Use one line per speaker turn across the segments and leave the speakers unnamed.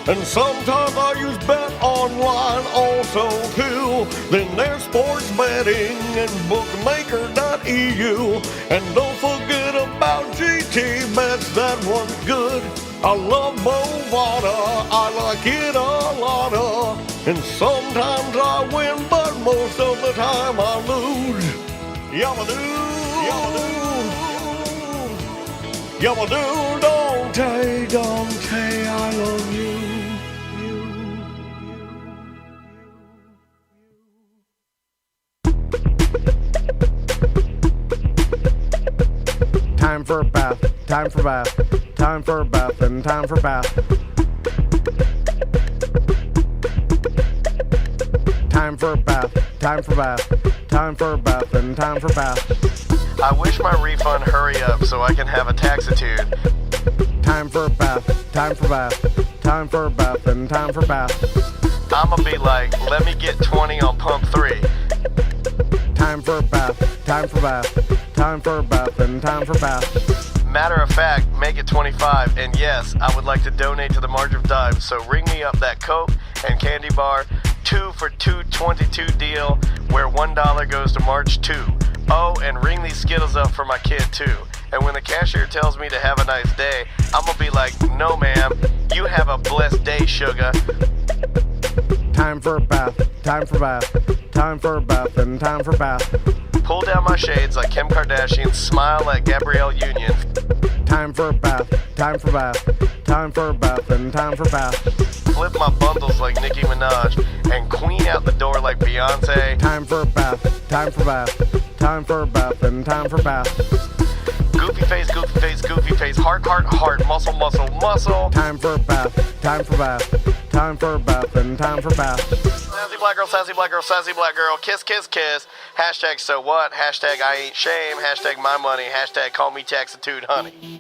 And sometimes I use Bet Online also too. Then there's sports betting and bookmaker.eu. And don't forget about GT Bets, that one's good. I love Bovada, I like it a lot. And sometimes I win, but most of the time I lose. Yamadoo, Yamadoo, don't say I love you.
Time for a bath, time for bath, time for a bath, and time for bath. Time for a bath, time for bath, time for a bath, and time for bath.
I wish my refund hurry up so I can have a taxitude.
Time for a bath, time for bath, time for a bath, and time for bath.
I'ma be like, let me get 20 on pump 3.
Time for a bath, time for bath, time for a bath, and time for bath.
Matter of fact, make it 25, and yes, I would like to donate to the March of Dimes, so ring me up that Coke and candy bar 2 for $2.22 deal where $1 goes to March 2. Oh, and ring these Skittles up for my kid too. And when the cashier tells me to have a nice day, I'm gonna be like, no ma'am, you have a blessed day, sugar.
Time for a bath, time for bath, time for a bath, and time for bath.
Pull down my shades like Kim Kardashian, smile like Gabrielle Union.
Time for a bath, time for bath, time for a bath, and time for bath.
Flip my bundles like Nicki Minaj and queen out the door like Beyonce.
Time for a bath, time for bath, time for a bath, and time for bath.
Goofy face, goofy face, goofy face, heart, heart, heart, muscle, muscle, muscle.
Time for a bath, time for bath, time for a bath, and time for bath.
Sassy black girl, sassy black girl, sassy black girl, kiss, kiss, kiss. Hashtag so what, hashtag I ain't shame, hashtag my money, hashtag call me taxitude, honey.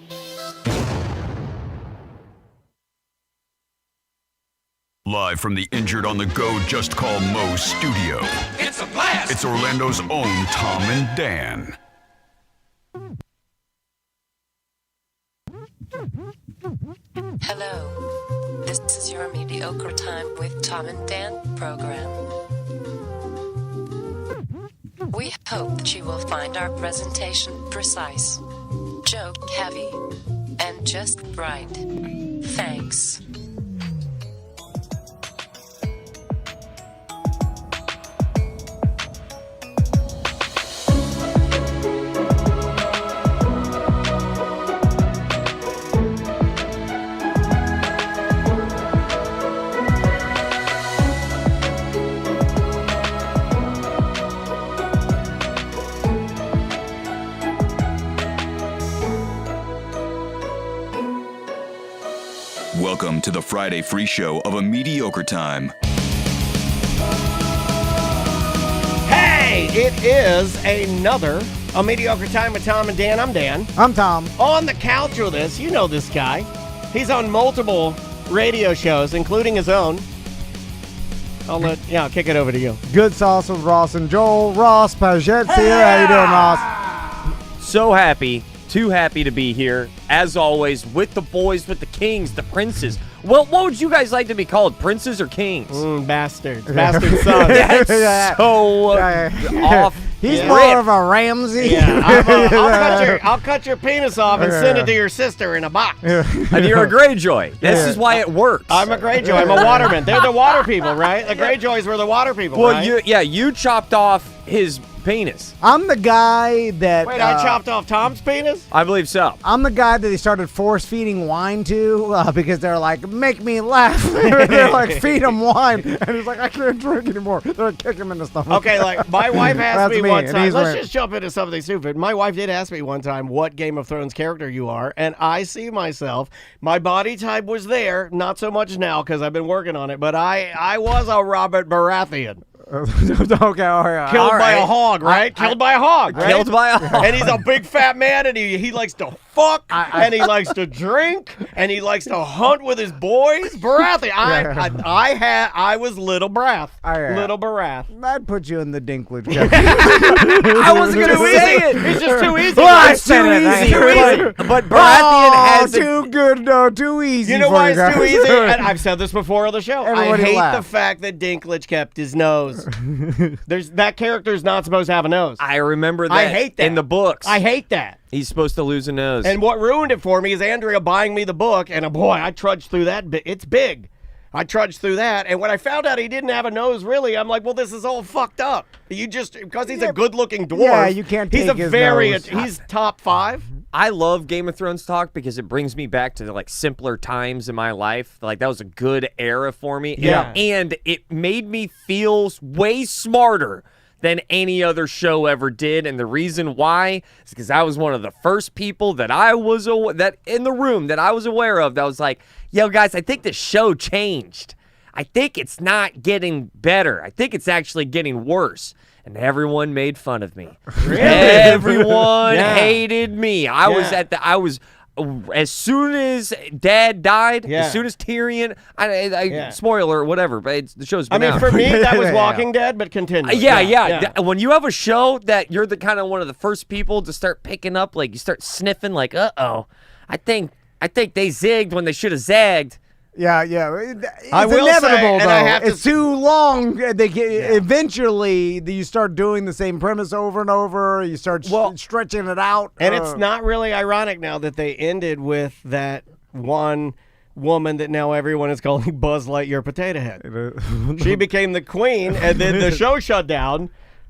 Live from the Injured on the Go Just Call Mo studio.
It's a blast!
It's Orlando's own Tom and Dan.
Hello. This is your Mediocre Time with Tom and Dan program. We hope that you will find our presentation precise, joke heavy, and just right. Thanks.
Welcome to the Friday free show of A Mediocre Time.
Hey, it is another A Mediocre Time with Tom and Dan. I'm Dan.
I'm Tom.
On the couch with us, you know this guy. He's on multiple radio shows, including his own. I'll kick it over to you.
Good sauce with Rauce and Joel. Ross Pagette's here. How you doing, Ross?
So happy, too happy to be here, as always, with the boys, with the kings, the princes. Well, what would you guys like to be called, princes or kings?
Bastards. Bastard sons.
That's so off.
He's more of a Ramsey.
Yeah, I'll cut your penis off and send it to your sister in a box.
And you're a Greyjoy. This is why it works.
I'm a Greyjoy. I'm a waterman. They're the water people, right? The Greyjoys were the water people, right?
You chopped off his penis.
I'm the guy that...
Wait, I chopped off Tom's penis?
I believe so.
I'm the guy that they started force-feeding wine to because they're like, make me laugh. They're like, feed him wine. And he's like, I can't drink anymore. They're like, kick him in the stomach.
Okay, like, my wife asked me one time. Let's
wearing...
just jump into something stupid. My wife did ask me one time what Game of Thrones character you are, and I see myself. My body type was there, not so much now because I've been working on it, but I was a Robert Baratheon.
Okay, all right.
Killed
all
by
right.
a hog, right? Killed by a hog, right?
Killed by a hog.
And he's a big fat man, and he likes to fuck, and he likes to drink, and he likes to hunt with his boys. Baratheon. I was Little Barath. Little Barath.
I'd put you in the Dinklage.
I wasn't going to say it.
It's just too easy.
Well,
right?
I said it.
Too easy.
But Baratheon has
too good, no, too easy.
You know
for
why
you
it's too
guys.
easy? And I've said this before on the show.
Everybody
I hate
laugh.
the fact that Dinklage kept his nose. That character's not supposed to have a nose.
I remember that.
I hate that.
In the books.
I hate that.
He's supposed to lose a nose.
And what ruined it for me is Andrea buying me the book, and boy, I trudged through that. It's big. I trudged through that, and when I found out he didn't have a nose, really, I'm like, well, this is all fucked up. You just because he's a good-looking dwarf.
Yeah, you can't
He's
take
a
his
very.
nose.
He's top 5.
I love Game of Thrones talk because it brings me back to like simpler times in my life. Like that was a good era for me.
Yeah.
And it made me feel way smarter than any other show ever did. And the reason why is because I was one of the first people that I was that in the room that I was aware of that was like, yo guys, I think the show changed. I think it's not getting better. I think it's actually getting worse. And everyone made fun of me.
Really?
Everyone
Yeah.
hated me. I was as soon as Dad died,
Yeah.
as soon as Tyrion,
Yeah.
spoiler, whatever, but the show's been out.
For me, that was
Yeah.
Walking Dead, but continue.
Yeah. When you have a show that you're the kind of one of the first people to start picking up, like you start sniffing, like, I think they zigged when they should have zagged.
Yeah. It's
I will
inevitable,
say, and
though.
I have to-
It's too long. They get, Eventually, you start doing the same premise over and over. You start stretching it out.
And it's not really ironic now that they ended with that one woman that now everyone is calling Buzz Lightyear Potato Head. She became the queen, and then the show shut down.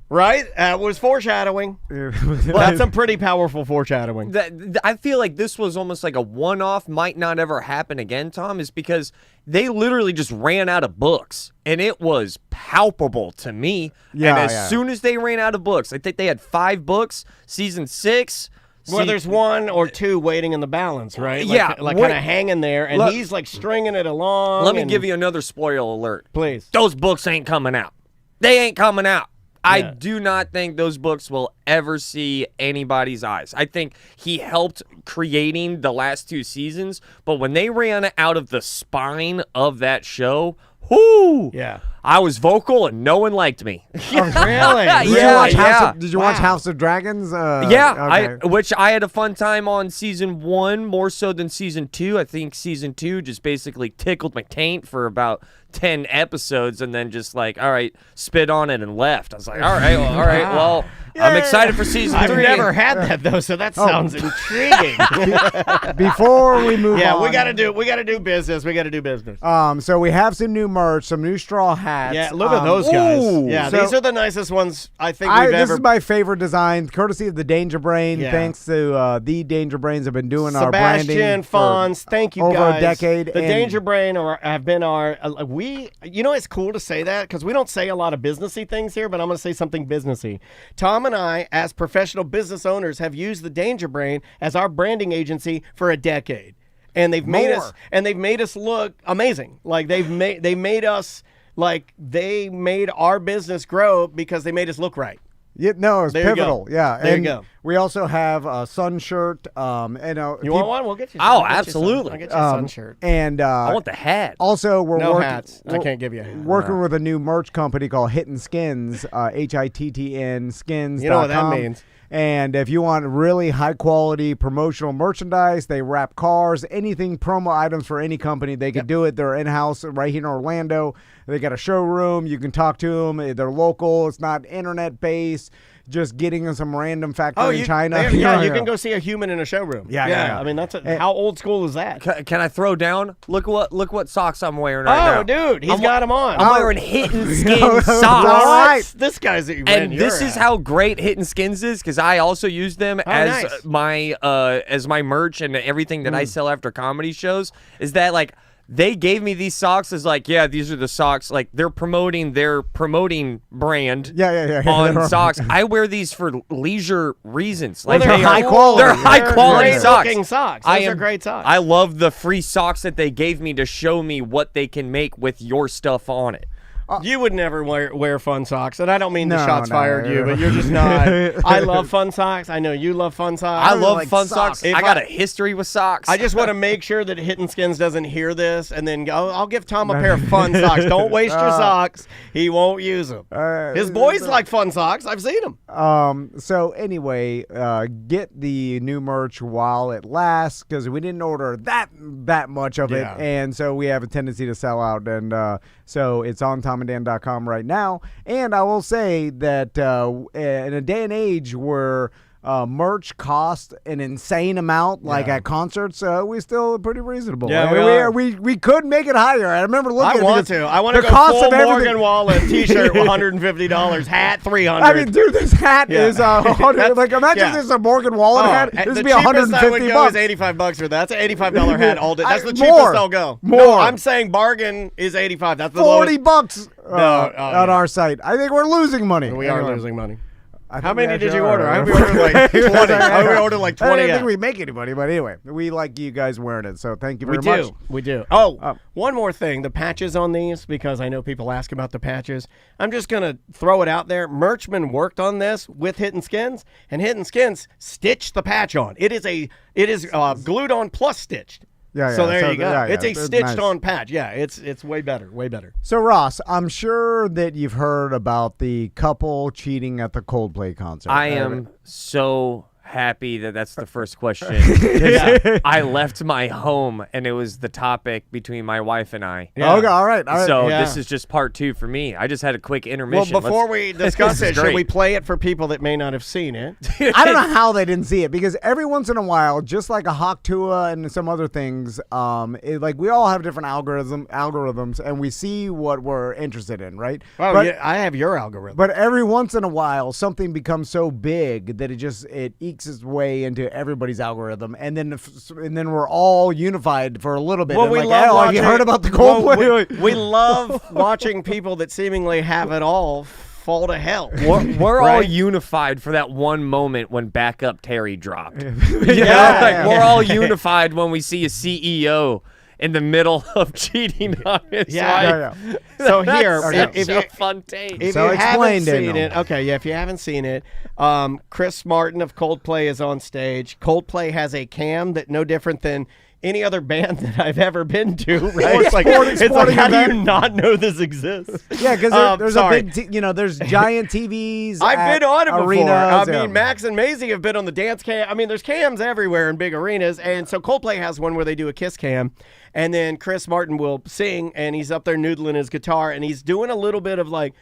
Right? That was foreshadowing. That's some pretty powerful foreshadowing.
I feel like this was almost like a one-off, might not ever happen again, Tom, is because they literally just ran out of books. And it was palpable to me.
Yeah,
and as soon as they ran out of books, I think they had 5 books, season 6.
Well, there's 1 or 2 waiting in the balance, right?
Yeah.
Like kind of hanging there, and
Look,
he's like stringing it along.
Let me give you another spoiler alert.
Please.
Those books ain't coming out. They ain't coming out. I do not think those books will ever see anybody's eyes. I think he helped creating the last 2 seasons, but when they ran out of the spine of that show, whoo!
Yeah.
I was vocal and no one liked me.
Really?
Did you watch House of Dragons?
Which I had a fun time on season 1 more so than season 2. I think season 2 just basically tickled my taint for about 10 episodes and then just like, all right, spit on it and left. I was like, all right, well, I'm excited for season 3.
I've never had that though, so that sounds intriguing.
Before we move on.
Yeah, we gotta do business. We gotta do business.
So we have some new merch, some new straw hats.
Yeah, look at those guys.
ooh.
Yeah,
So-
these are the nicest ones I think we've
This
ever.
is my favorite design, courtesy of the Danger Brain.
Yeah.
Thanks to the Danger Brains have been doing our branding
Sebastian,
for
Fonz, thank you
over
guys.
a decade.
The
and
Danger Brain have been our. It's cool to say that because we don't say a lot of businessy things here, but I'm going to say something businessy. Tom and I, as professional business owners, have used the Danger Brain as our branding agency for a decade, and they've made us look amazing. Like they made our business grow because they made us look right.
Yeah, no, it's
There you
pivotal.
go.
Yeah,
There you
and
go.
we also have a sun shirt.
You want
people-
one? We'll get you.
Oh,
I'll get you some.
absolutely.
I'll get you a sun shirt.
And
I want the hat.
also, we're
No
working.
hats. I can't give you a hat.
Working with a new merch company called Hittin' Skins, HITTN Skins.
You know what that means.
And if you want really high quality promotional merchandise, they wrap cars, anything promo items for any company, they can do it. They're in house right here in Orlando. They got a showroom. You can talk to them. They're local. It's not internet based. Just getting in some random factory in China.
You can go see a human in a showroom.
Yeah.
I mean, how old school is that?
Can I throw down? Look what socks I'm wearing right now.
Oh, dude, he's got them on.
I'm wearing Hittin' Skins
All
socks.
right.
This guy's
And this is how great Hittin' Skins is because I also use them as
nice.
my merch and everything that I sell after comedy shows. Is that like they gave me these socks as like, yeah, these are the socks. Like they're promoting their brand
Yeah.
on socks. I wear these for leisure reasons.
Well,
Like
they're
they
high
are-
quality.
They're high quality
great
socks.
looking socks. Those are great socks.
I love the free socks that they gave me to show me what they can make with your stuff on it.
You would never wear fun socks, and I don't mean the
No,
shots
no,
fired you, but you're just not. I love fun socks. I know you love fun socks.
I love
like
fun
socks.
socks. I got a history with socks.
I just want to make sure that Hittin' Skins doesn't hear this, and then go, I'll give Tom a pair of fun socks. Don't waste your socks. He won't use them. His boys like fun socks. I've seen them.
So anyway, get the new merch while it lasts because we didn't order that much of it, and so we have a tendency to sell out. And so it's on TomandDan.com right now. And I will say that in a day and age where merch costs an insane amount, like at concerts, we still pretty reasonable.
Yeah,
we could make it higher. I remember looking.
I want to go full Morgan Wallen T-shirt, $150, hat $300.
I mean, dude, this hat is like imagine this is a Morgan Wallen hat. This would be $150.
I would go is $85 for that. That's an $85 hat all day. That's the cheapest
more,
I'll go.
More.
No, I'm saying bargain is $85. That's the
$40
lowest.
on our site. I think we're losing money.
We are losing money.
How
many did you order? I hope we ordered like 20. I hope we ordered like 20.
I don't think we make anybody, but anyway, we like you guys wearing it, so thank you very much.
We do. Oh, one more thing. The patches on these, because I know people ask about the patches. I'm just going to throw it out there. Merchman worked on this with Hittin' Skins, and Hittin' Skins stitched the patch on. It is glued on plus stitched. So there you go. It's a stitched on patch. Yeah, it's way better, way better.
So Ross, I'm sure that you've heard about the couple cheating at the Coldplay concert.
I am so happy that that's the first question. I left my home and it was the topic between my wife and I.
Okay, all right.
So this is just part 2 for me. I just had a quick intermission.
Well, before we discuss it, should we play it for people that may not have seen it?
I don't know how they didn't see it because every once in a while, just like a Hawk Tua and some other things, like we all have different algorithms, and we see what we're interested in, right?
Oh, yeah, I have your algorithm.
But every once in a while, something becomes so big that it ekes its way into everybody's algorithm, and then we're all unified for a little bit.
Well, we love
have you heard about the Coldplay?
We love watching people that seemingly have it all fall to hell.
We're all unified for that one moment when backup Terry dropped. We're all unified when we see a CEO in the middle of cheating on his wife.
So here,
if you fun tape.
If you haven't seen it, if you haven't seen it, Chris Martin of Coldplay is on stage. Coldplay has a cam that no different than any other band that I've ever been to, right? It's like how do you not know this exists?
Yeah, because there's a big, there's giant TVs.
I've been on it before.
Arenas,
I mean, Max and Maisie have been on the dance cam. I mean, there's cams everywhere in big arenas, and so Coldplay has one where they do a kiss cam, and then Chris Martin will sing, and he's up there noodling his guitar, and he's doing a little bit of like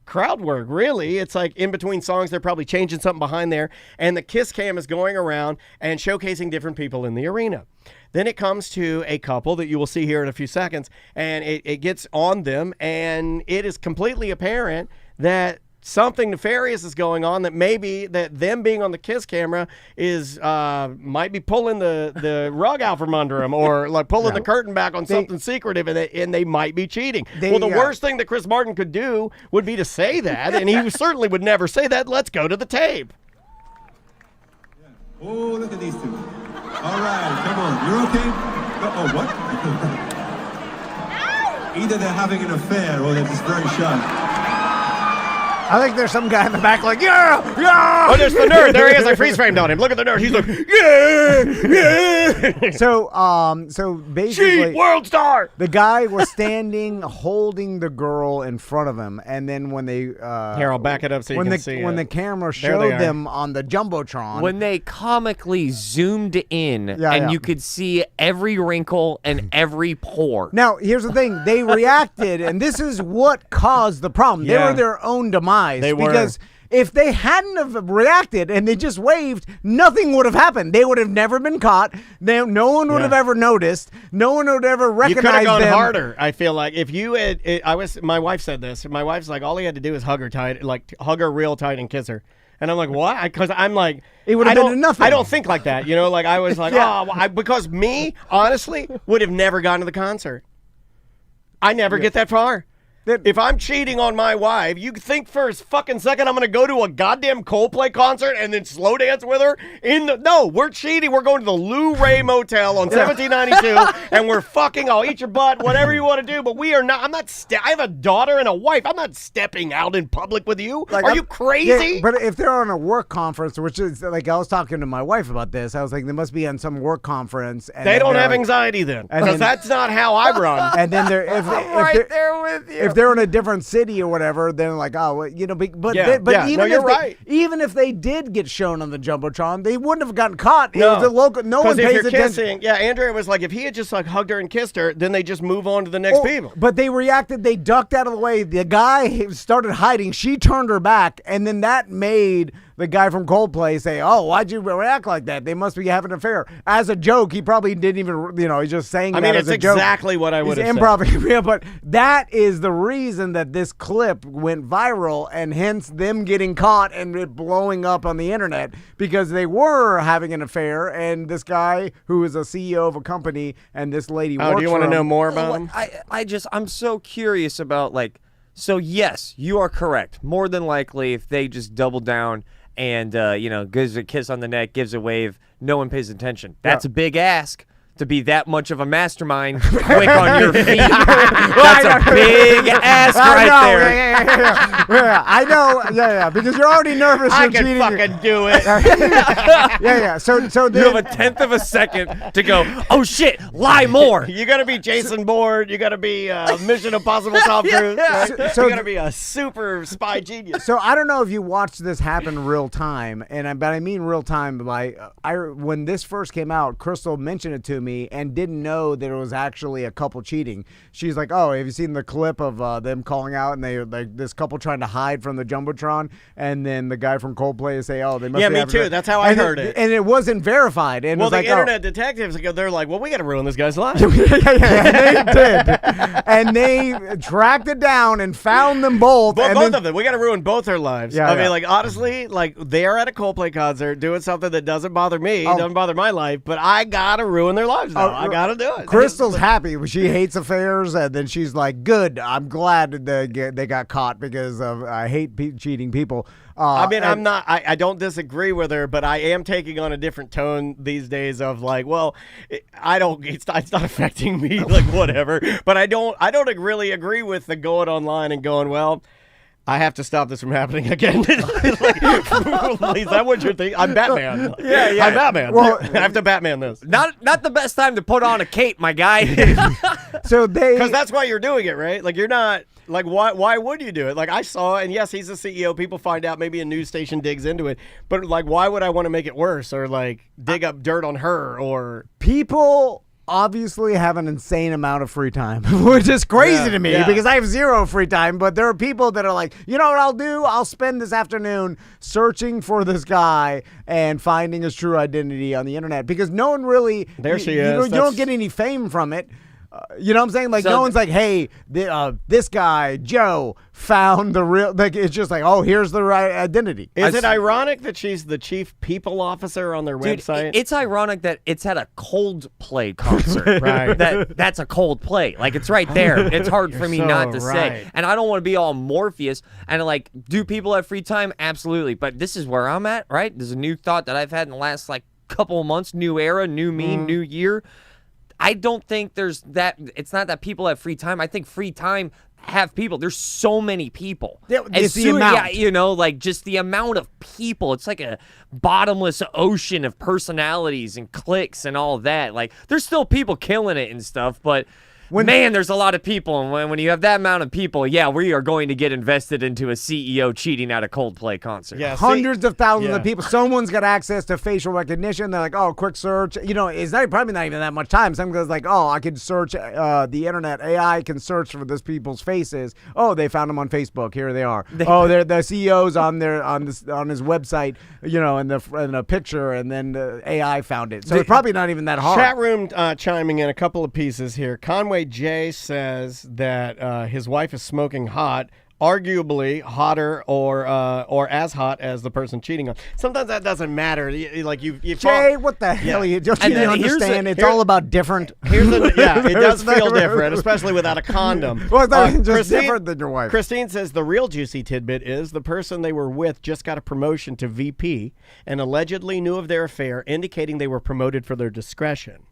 crowd work, really. It's like in between songs, they're probably changing something behind there, and the kiss cam is going around and showcasing different people in the arena. Then it comes to a couple that you will see here in a few seconds, and it gets on them, and it is completely apparent that something nefarious is going on, that maybe that them being on the kiss camera is might be pulling the rug out from under them, or like pulling the curtain back on something secretive, and they might be cheating. The worst thing that Chris Martin could do would be to say that, and he certainly would never say that. Let's go to the tape.
Oh, look at these two. All right, come on. You're okay? Oh, what? Either they're having an affair or they're just very shy.
I think there's some guy in the back like, yeah.
Oh, there's the nerd. There he is. I freeze framed on him. Look at the nerd. He's like, yeah.
So basically,
Cheat, world star.
The guy was standing, holding the girl in front of him, and then when they
here, I'll back it up so you can see.
When the camera showed them on the jumbotron,
when they comically zoomed in, and you could see every wrinkle and every pore.
Now, here's the thing: they reacted, and this is what caused the problem. They were their own demise. Because if they hadn't have reacted and they just waved, nothing would have happened. They would have never been caught. No one would have ever noticed. No one would ever recognize them.
You could have gone harder. I feel like if you had, my wife said this. My wife's like, all he had to do is hug her tight, like hug her real tight and kiss her. And I'm like, what? Because I'm like,
it would have been nothing.
I don't think like that. Like I was like, because me, honestly, would have never gone to the concert. I never get that far. If I'm cheating on my wife, you think for a fucking second I'm going to go to a goddamn Coldplay concert and then slow dance with her? No, we're cheating. We're going to the Lou Ray Motel on 1792 and we're fucking. I'll eat your butt, whatever you want to do. But we are not. I'm not. I have a daughter and a wife. I'm not stepping out in public with you.
Like,
are you crazy?
Yeah, but if they're on a work conference, which is like I was talking to my wife about this, I was like, they must be on some work conference. And
they don't have anxiety then, because that's not how I run.
And then they're if
right there with you.
If they're in a different city or whatever, then like, oh, well, you know, but even if they did get shown on the jumbotron, they wouldn't have gotten caught.
No,
it was a local. No one pays attention.
Kissing, Andrea was like, if he had just like hugged her and kissed her, then they just move on to the next people.
But they reacted. They ducked out of the way. The guy started hiding. She turned her back, and then that made the guy from Coldplay say, "Oh, why'd you react like that? They must be having an affair." As a joke, he probably didn't even, he's just saying that as a joke.
It's exactly what I would have said.
Improv, but that is the reason that this clip went viral, and hence them getting caught and it blowing up on the internet, because they were having an affair, and this guy who is a CEO of a company and this lady works for him.
Do you want to know more about him?
I'm so curious about, like, so yes, you are correct. More than likely, if they just double down and, gives a kiss on the neck, gives a wave, no one pays attention. That's a big ask to be that much of a mastermind quick on your feet. That's a big ask there.
Yeah, I know. Yeah, because you're already nervous.
I can fucking do it.
Yeah. So
you have a tenth of a second to go, oh shit, lie more.
You got to be Jason Bourne. You got to be Mission Impossible Tom Cruise. Right? So you got to be a super spy genius.
So I don't know if you watched this happen real time, but I mean real time. When this first came out, Crystal mentioned it to me and didn't know that it was actually a couple cheating. She's like, "Oh, have you seen the clip of them calling out and they like this couple trying to hide from the jumbotron?" And then the guy from Coldplay say, "Oh, they must."
Yeah,
be
me too. That's how I heard it.
And it wasn't verified. And
well,
the
internet detectives, they're like, "Well, we got to ruin this guy's life."
And they did, and they tracked it down and found them both.
Both of them. We got to ruin both their lives.
Yeah,
I mean, honestly, they're at a Coldplay concert doing something that doesn't bother me, doesn't bother my life, but I gotta ruin their lives now. I gotta do it.
Crystal's happy. She hates affairs, and then she's like, "Good. I'm glad they got caught because I hate cheating people."
I'm not. I don't disagree with her, but I am taking on a different tone these days of like, well, I don't. It's not affecting me. Like whatever. But I don't really agree with the going online and going, well, I have to stop this from happening again. Is that what you're thinking? I'm Batman.
Yeah.
I'm Batman. Well, I have to Batman this.
Not the best time to put on a cape, my guy.
Because that's why you're doing it, right? Like you're not. Like why would you do it? Like I saw, and yes, he's a CEO. People find out, maybe a news station digs into it, but like why would I want to make it worse or like dig up dirt on her or
people? Obviously have an insane amount of free time, which is crazy to me because I have zero free time. But there are people that are like, you know what I'll do? I'll spend this afternoon searching for this guy and finding his true identity on the internet, because no one really.
There she is.
You don't get any fame from it. You know what I'm saying? Like, no one's like, hey, this guy, Joe, found the real. Like, it's just like, oh, here's the right identity.
Is it ironic that she's the chief people officer on their website?
It's ironic that it's at a Coldplay concert.
Right.
That's a Coldplay. Like, it's right there. It's hard for me not to
right.
say. And I don't want to be all Morpheus. And, like, do people have free time? Absolutely. But this is where I'm at, right? There's a new thought that I've had in the last, like, couple of months. New era, new me, new year. I don't think there's that. It's not that people have free time. I think free time have people. There's so many people.
It's the amount.
Yeah, like just the amount of people. It's like a bottomless ocean of personalities and cliques and all that. Like there's still people killing it and stuff, but there's a lot of people, and when you have that amount of people, we are going to get invested into a CEO cheating at a Coldplay concert.
Yeah, hundreds of thousands of people. Someone's got access to facial recognition. They're like, oh, quick search. It's probably not even that much time. Some guy's like, oh, I could search the internet. AI can search for these people's faces. Oh, they found them on Facebook. Here they are. They're the CEO's on his website. In a picture, and then the AI found it. So it's probably not even that hard.
Chat room chiming in a couple of pieces here. Conway J says that his wife is smoking hot. arguably hotter or as hot as the person cheating on. Sometimes that doesn't matter. You
Jay, what the hell? You don't you understand? It's all about different.
It does feel different, especially without a condom.
Well, it's just different than your wife.
Christine says the real juicy tidbit is the person they were with just got a promotion to VP and allegedly knew of their affair, indicating they were promoted for their discretion.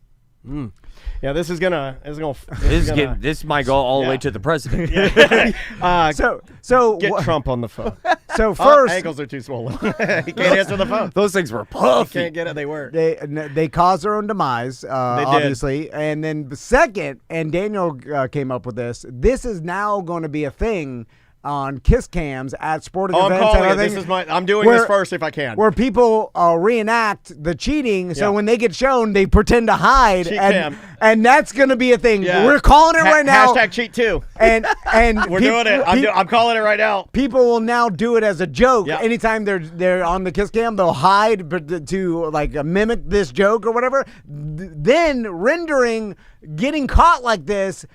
Yeah, this
might go all the way to the president.
So get Trump on the phone.
So first,
ankles are too swollen. He can't answer the phone.
Those things were puffy.
Can't get it. They were.
They caused their own demise, obviously. And then second, and Daniel came up with this. This is now going to be a thing on kiss cams at sporting events.
I'm doing this first if I can.
Where people reenact the cheating, so when they get shown, they pretend to hide, and that's going to be a thing.
Yeah.
We're calling it right now.
Hashtag cheat too.
And
we're doing it. I'm calling it right now.
People will now do it as a joke. Yep. Anytime they're on the kiss cam, they'll hide to mimic this joke or whatever. Then rendering getting caught like this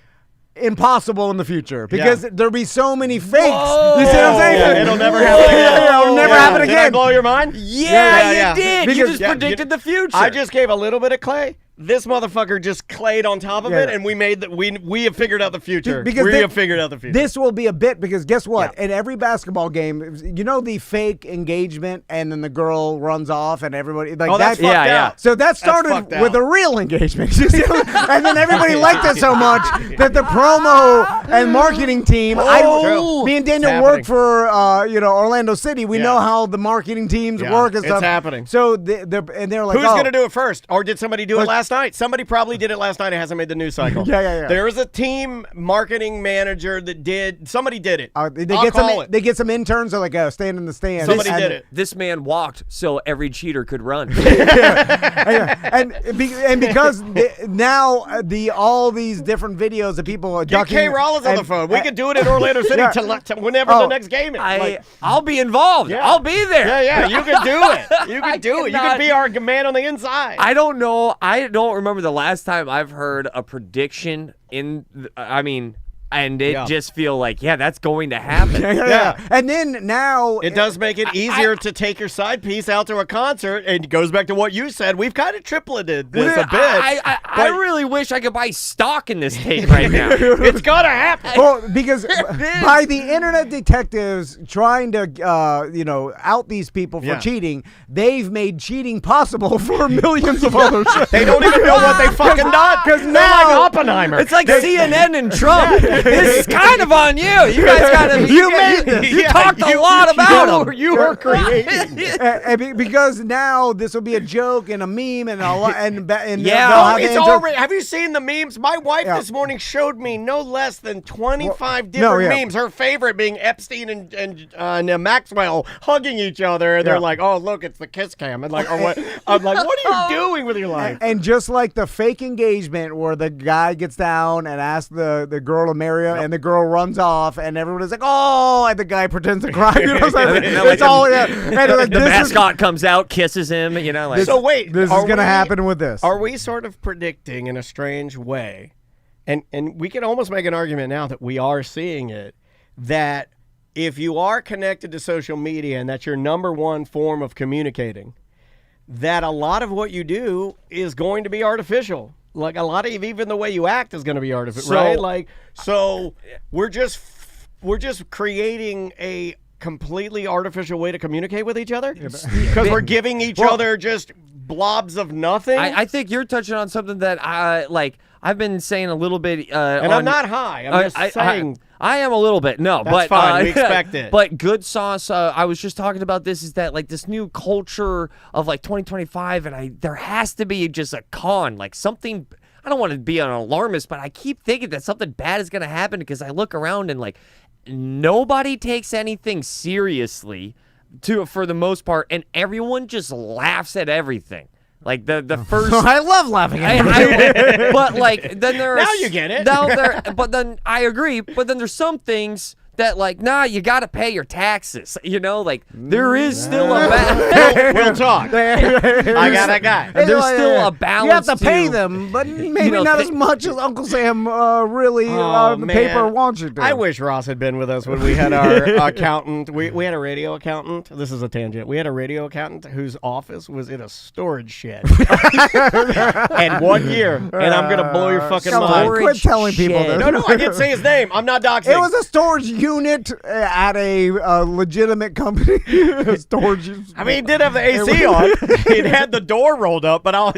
impossible in the future because there'll be so many fakes.
Whoa.
You see what I'm saying?
Yeah, it'll never happen again.
It'll never happen again.
Did I blow your mind?
Yeah, you did. Because, you just predicted the future.
I just gave a little bit of clay. This motherfucker just clayed on top of it, and we made we have figured out the future. We have figured out the future.
This will be a bit because guess what? In every basketball game, you know the fake engagement, and then the girl runs off, and everybody
that's fucked out.
So that started with a real engagement, and then everybody liked it so much that the promo and marketing team. Me and Daniel work for Orlando City. We know how the marketing teams work and stuff.
It's happening.
So they're like,
who's going to do it first, or did somebody do it last night? Somebody probably did it last night. It hasn't made the news cycle.
Yeah.
There was a team marketing manager that did. Somebody did it.
They get some interns that stand in the stands.
Somebody did it.
This man walked so every cheater could run.
And because now all these different videos of people
get K. Rollins on the phone. We could do it in Orlando City to whenever the next game is.
I'll be involved.
Yeah.
I'll be there.
Yeah. You can do it. You can do it. You can be our man on the inside.
I don't know. I don't remember the last time I've heard a prediction and it just feel like, that's going to happen.
Yeah. And then now
it does make it easier to take your side piece out to a concert, and it goes back to what you said. We've kind of tripleted this a bit.
I really wish I could buy stock in this tape right now.
It's gonna happen.
Well, because by the internet detectives trying to out these people for cheating, they've made cheating possible for millions of others.
They don't even know what they fucking done because now like Oppenheimer.
It's like CNN and Trump. This is kind of on you. You guys got to.
You made this.
You talked a lot about them.
You were creating.
Because now this will be a joke and a meme and
it's already. Have you seen the memes? My wife this morning showed me no less than 25 different memes. Her favorite being Epstein and Maxwell hugging each other, and they're like, "Oh, look, it's the kiss cam." And like, or what? I'm like, "What are you doing with your life?"
And just like the fake engagement where the guy gets down and asks the girl to marry him, and the girl runs off, and everybody's like, "Oh!" and the guy pretends to cry. You know what I'm saying? It's all
the mascot comes out, kisses him.
So wait,
this is going to happen with this.
Are we sort of predicting in a strange way, and we can almost make an argument now that we are seeing it, that if you are connected to social media and that's your number one form of communicating, that a lot of what you do is going to be artificial. Like a lot of even the way you act is going to be artificial, right? So we're just creating a completely artificial way to communicate with each other because we're giving each other just blobs of nothing.
I think you're touching on something that I've been saying a little bit.
And I'm not high. I'm just saying.
I am a little bit. No,
that's fine. We expect it.
But Good Sauce, I was just talking about this, is that like this new culture of like 2025, and there has to be just a con, like something. I don't want to be an alarmist, but I keep thinking that something bad is going to happen because I look around and like nobody takes anything seriously for the most part, and everyone just laughs at everything. Like the first,
I love laughing at
but like then there
now you get it.
But then I agree. But then there's some things that like, nah, you got to pay your taxes. You know, like there is still a balance.
We'll talk. I got a guy.
There's still a balance.
You have to pay them, but maybe not as much as Uncle Sam really the paper wants you to.
I wish Ross had been with us when we had our accountant. We had a radio accountant. This is a tangent. We had a radio accountant whose office was in a storage shed. And 1 year, and I'm going to blow your fucking mind.
Quit telling people this.
No, I didn't say his name. I'm not doxing.
It was a storage unit at a legitimate company. Storage.
I mean, he did have the AC on. It had the door rolled up, but Are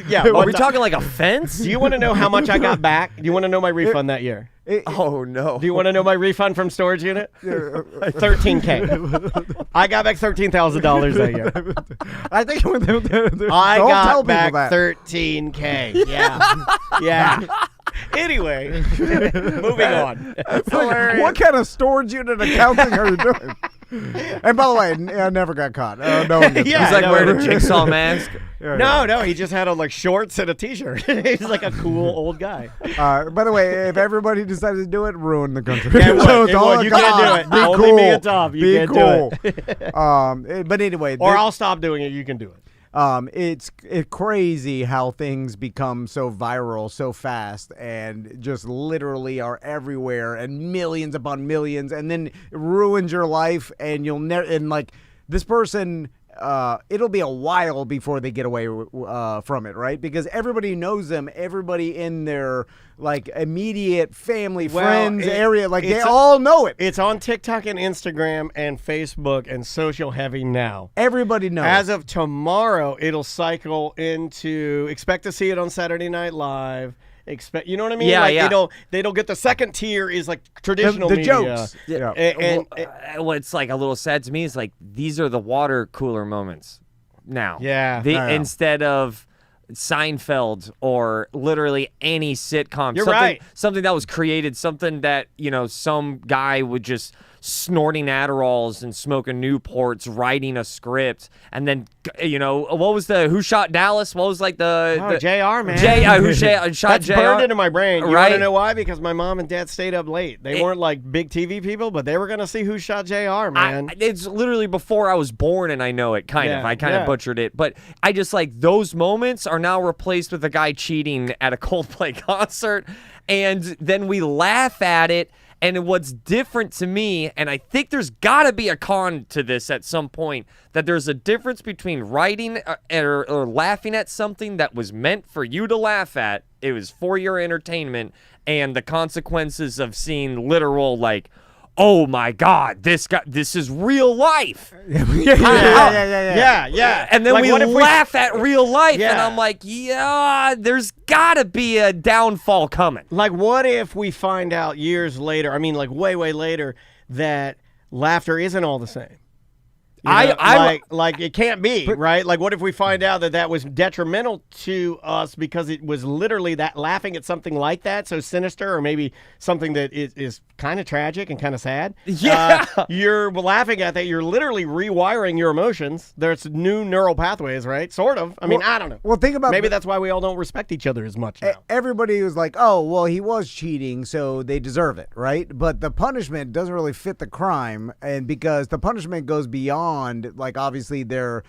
we talking like a fence?
Do you want to know how much I got back? Do you want to know my refund that year?
Oh, no.
Do you want to know my refund from storage unit? $13,000. I got back $13,000 that year.
I think
I got back $13,000. Yeah. Anyway, moving on.
What kind of storage unit accounting are you doing? And by the way, I never got caught. No one gets
He's like wearing a jigsaw mask.
No, he just had on like shorts and a t-shirt. He's like a cool old guy.
By the way, if everybody decided to do it, ruin the country.
Yeah, you can't do it. Only me and Tom. You can't do
it. But anyway,
or I'll stop doing it. You can do it.
It's crazy how things become so viral so fast and just literally are everywhere and millions upon millions, and then it ruins your life, and you'll never, and like this person, it'll be a while before they get away from it, right? Because everybody knows them, everybody in their like immediate family, friends area, like they all know it.
It's on TikTok and Instagram and Facebook and social heavy now.
Everybody knows.
As of tomorrow, it'll cycle into, expect to see it on Saturday Night Live. You know what I mean? They'll get the second tier is like traditional
the
media.
Jokes.
Yeah. And what's like a little sad to me is like these are the water cooler moments now.
Yeah.
Instead of Seinfeld or literally any sitcom.
You're right.
Something that was created, something that, some guy would just snorting Adderalls and smoking Newports, writing a script, and then, what was Who Shot Dallas? What was like
JR, man.
Who shot
That's
JR?
burned into my brain. You
Right.
want to know why? Because my mom and dad stayed up late. They weren't like big TV people, but they were going to see Who Shot JR, man.
It's literally before I was born, and I know it, kind of. I kind of butchered it. But I just like those moments are now replaced with a guy cheating at a Coldplay concert, and then we laugh at it. And what's different to me, and I think there's got to be a con to this at some point, that there's a difference between writing or laughing at something that was meant for you to laugh at, it was for your entertainment, and the consequences of seeing literal, like, oh my God, this is real life.
Yeah.
And then
like,
we laugh at real life, and I'm like, there's gotta be a downfall coming.
Like, what if we find out years later, I mean, like way, way later, that laughter isn't all the same? Like it can't be, right? Like, what if we find out that was detrimental to us because it was literally that laughing at something like that, so sinister, or maybe something that is kind of tragic and kind of sad?
Yeah.
You're laughing at that. You're literally rewiring your emotions. There's new neural pathways, right? Sort of. I mean, I don't know.
Well, think about
maybe that's why we all don't respect each other as much now.
Everybody was like, oh, well, he was cheating, so they deserve it, right? But the punishment doesn't really fit the crime, and because the punishment goes beyond, like, obviously their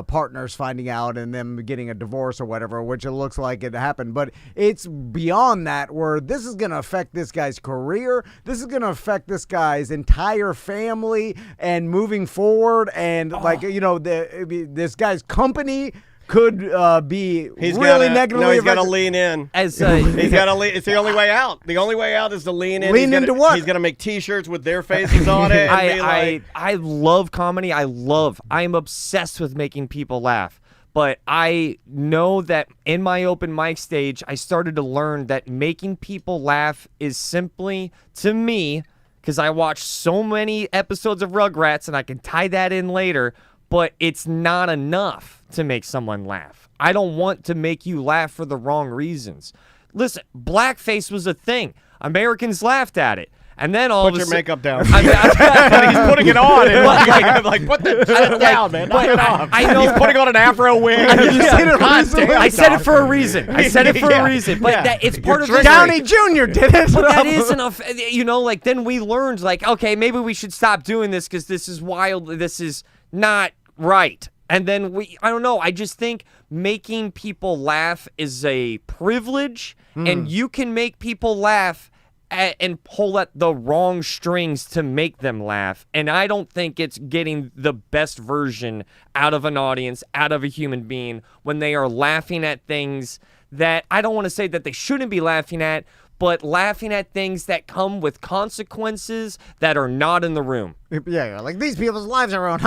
partners finding out and them getting a divorce or whatever, which it looks like it happened, but it's beyond that, where this is going to affect this guy's career, this is going to affect this guy's entire family and moving forward, and this guy's company could be negatively.
No, he's got to lean in.
He's
got to lean. It's the only way out. The only way out is to lean in.
Lean into what?
He's going to make T-shirts with their faces on it.
I love comedy. I'm obsessed with making people laugh. But I know that in my open mic stage, I started to learn that making people laugh is simply, to me, because I watched so many episodes of Rugrats, and I can tie that in later, but it's not enough to make someone laugh. I don't want to make you laugh for the wrong reasons. Listen, blackface was a thing. Americans laughed at it. And then all
Put
of a
your
sudden,
makeup down.
but
He's putting it on. And like, put the shit down, man. Knock it off.
I know.
He's putting on an afro wing.
I said it for a reason. I said it for a reason. But it's part of the
Downey Jr. did it.
But that is enough. Like then we learned, like, okay, maybe we should stop doing this because this is wild. This is not right. And then I don't know. I just think making people laugh is a privilege, and you can make people laugh and pull at the wrong strings to make them laugh. And I don't think it's getting the best version out of an audience, out of a human being, when they are laughing at things that I don't want to say that they shouldn't be laughing at, but laughing at things that come with consequences that are not in the room.
Yeah, like these people's lives are ruined.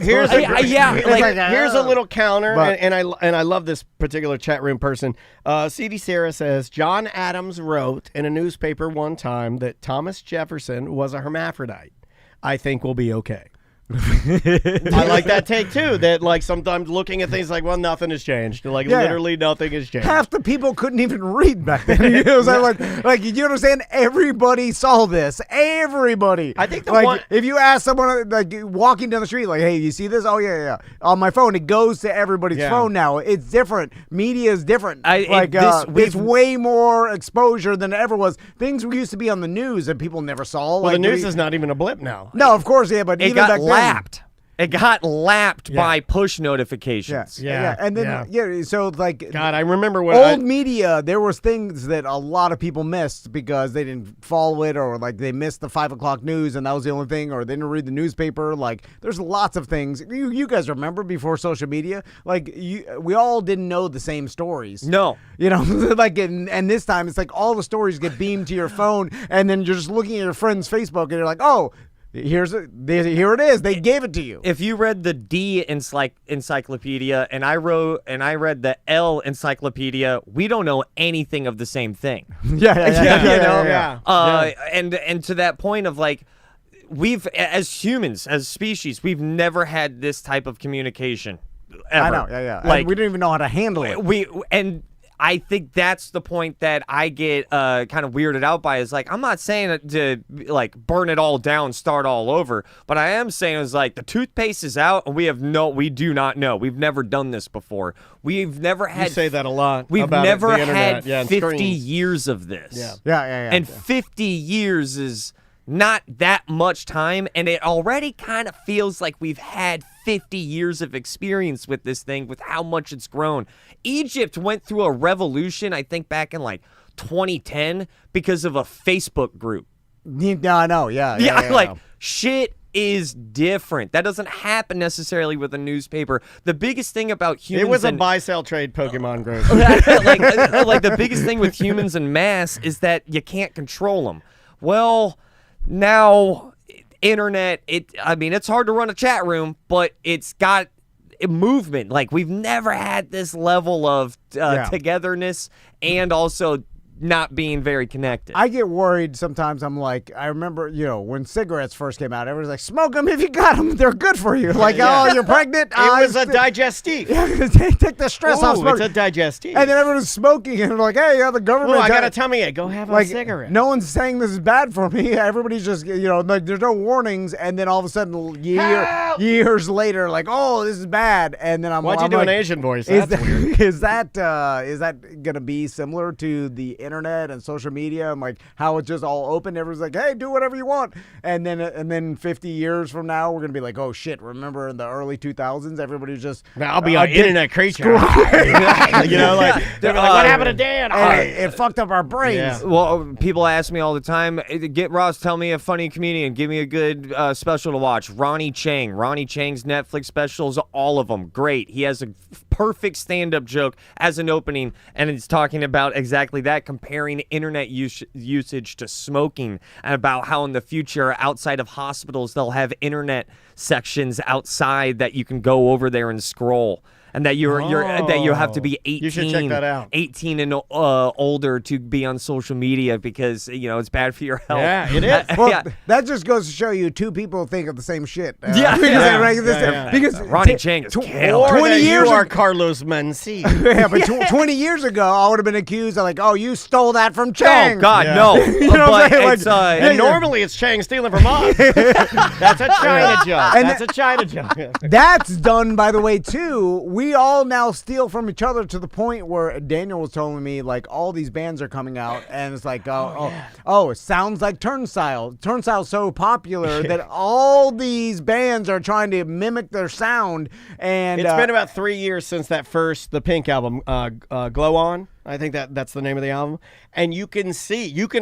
Here's
Here's
a little counter,
But-
and I love this particular chat room person. CD Sarah says John Adams wrote in a newspaper one time that Thomas Jefferson was a hermaphrodite. I think we'll be okay. I like that take too. That like sometimes looking at things like, well, nothing has changed. Like literally nothing has changed.
Half the people couldn't even read back then. You know what I'm saying? Like you understand? Everybody saw this. Everybody.
I think the
like,
one-
if you ask someone like walking down the street, like, "Hey, you see this? Oh yeah. On my phone, it goes to everybody's phone now. It's different. Media is different. It's way more exposure than it ever was. Things used to be on the news that people never saw.
Well, the news is not even a blip now.
No, of course, yeah, but
It
even
got
back then.
lapped. It got lapped by push notifications.
Yeah. And then so like
God, I remember when
old media, there was things that a lot of people missed because they didn't follow it, or like they missed the 5 o'clock news and that was the only thing, or they didn't read the newspaper. Like there's lots of things. You guys remember before social media, like we all didn't know the same stories.
No.
You know, like and this time it's like all the stories get beamed to your phone, and then you're just looking at your friend's Facebook and you're like, oh, here it is. They gave it to you.
If you read the D encyclopedia and I read the L encyclopedia, we don't know anything of the same thing.
Yeah.
And to that point of like, we've as humans, as species, we've never had this type of communication. Ever.
I know. Yeah.
Like
and we didn't even know how to handle it.
I think that's the point that I get kind of weirded out by is like, I'm not saying to like burn it all down, start all over, but I am saying is like the toothpaste is out and we do not know. We've never done this before. We've never had.
You say that a lot.
We've
about
never
the internet.
had 50 years of this.
Yeah.
And 50 years is not that much time, and it already kind of feels like we've had 50 years of experience with this thing, with how much it's grown. Egypt went through a revolution, I think, back in like 2010 because of a Facebook group.
No, I know. Yeah.
Shit is different. That doesn't happen necessarily with a newspaper. The biggest thing about humans...
It was a buy-sell trade Pokemon group.
like the biggest thing with humans en masse is that you can't control them. Well, now internet, it's hard to run a chat room, but it's got a movement. Like we've never had this level of togetherness and also not being very connected.
I get worried sometimes. I'm like, I remember, when cigarettes first came out, everyone's like, smoke them if you got them. They're good for you. Like, oh, you're pregnant?
It was a digestif.
Take the stress off smoking.
It's a digestif.
And then everyone's smoking, and they're like, hey, the government.
I got a tummy ache. Go have a cigarette.
No one's saying this is bad for me. Everybody's just, like, there's no warnings. And then all of a sudden, years later, like, oh, this is bad. And then
Why'd you do an Asian voice? That's weird.
Is that going to be similar to the internet and social media and like how it's just all open? Everyone's like, hey, do whatever you want. And then 50 years from now, we're going to be like, oh, shit, remember in the early 2000s, everybody's just...
I'll be an internet creature. What happened to Dan?
It fucked up our brains.
Yeah.
Well, people ask me all the time, get Ross, tell me a funny comedian. Give me a good special to watch. Ronnie Chang. Ronnie Chang's Netflix specials, all of them. Great. He has a perfect stand-up joke as an opening, and it's talking about exactly that, comparing internet usage to smoking, and about how in the future, outside of hospitals, they'll have internet sections outside that you can go over there and scroll. and that you have to be 18.
You should check that out.
18 and older to be on social media because it's bad for your health.
Yeah, it is.
Well, that just goes to show you two people think of the same shit.
Because Ronnie Chang is
Or
20
that
years
you are
ago-
Carlos Mencia.
Yeah, but 20 years ago, I would have been accused of like, oh, you stole that from Chang.
Oh God, no!
You know what I'm
But
saying?
it's,
And normally it's Chang stealing from us. That's a China joke.
And
That's a China joke.
That's done, by the way, too. We all now steal from each other to the point where Daniel was telling me, like, all these bands are coming out, and it's like, it sounds like Turnstile. Turnstile's so popular that all these bands are trying to mimic their sound. And
It's been about 3 years since the Pink album, Glow On. I think that's the name of the album. And you can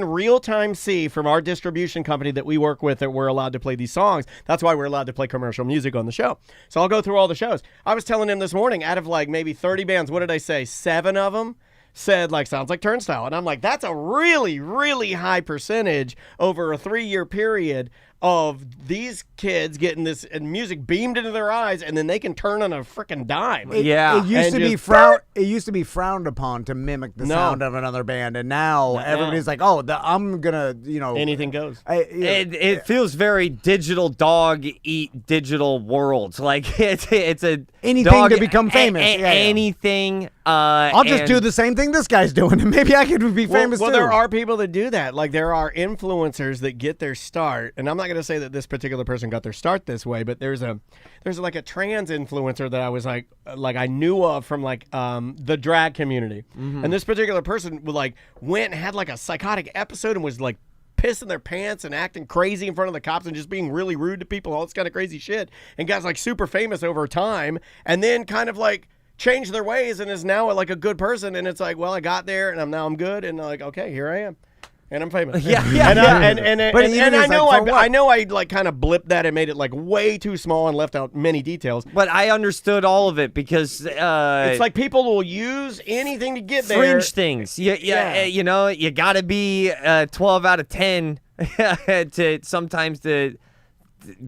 real time see from our distribution company that we work with that we're allowed to play these songs. That's why we're allowed to play commercial music on the show. So I'll go through all the shows. I was telling him this morning, out of like maybe 30 bands, what did I say? 7 of them said like sounds like Turnstile. And I'm like, that's a really, really high percentage over a 3-year period of these kids getting this music beamed into their eyes, and then they can turn on a freaking dime.
It used to be frowned upon to mimic the sound of another band, and now everybody's like, "Oh, I'm gonna,
anything goes."
It feels very digital dog eat digital world. Like it's a
anything
dog,
to become famous.
Anything.
I'll just do the same thing this guy's doing, and maybe I could be famous
well,
too.
there are people that do that. Like there are influencers that get their start, and I'm not going to say that this particular person got their start this way, but there's like a trans influencer that I was like I knew of from like the drag community, and this particular person went and had like a psychotic episode and was like pissing their pants and acting crazy in front of the cops and just being really rude to people, all this kind of crazy shit, and got like super famous over time, and then kind of like changed their ways and is now like a good person. And it's like, well, I got there and I'm good, and like, okay, here I am. And I'm famous. And I know I like kind of blipped that and made it like way too small and left out many details.
But I understood all of it because
it's like people will use anything to get there.
Fringe things. You got to be 12 out of 10 to sometimes to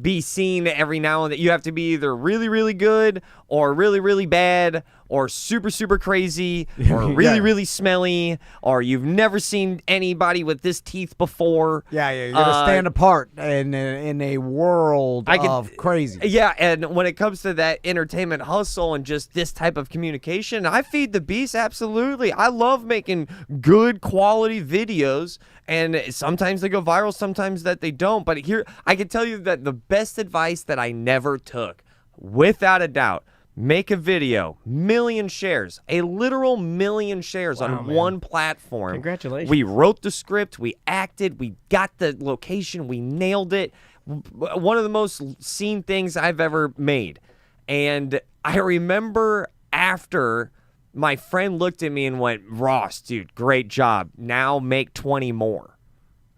be seen every now and then. You have to be either really, really good or really, really bad or super, super crazy or really, really smelly or you've never seen anybody with this teeth before.
Yeah, you got to stand apart in a world of crazy.
Yeah, and when it comes to that entertainment hustle and just this type of communication, I feed the beast, absolutely. I love making good quality videos, and sometimes they go viral, sometimes that they don't. But here, I can tell you that the best advice that I never took, without a doubt, make a video, million shares, a literal million shares on one platform.
Congratulations.
We wrote the script, we acted, we got the location, we nailed it. One of the most seen things I've ever made. And I remember after my friend looked at me and went, Ross, dude, great job. Now make 20 more.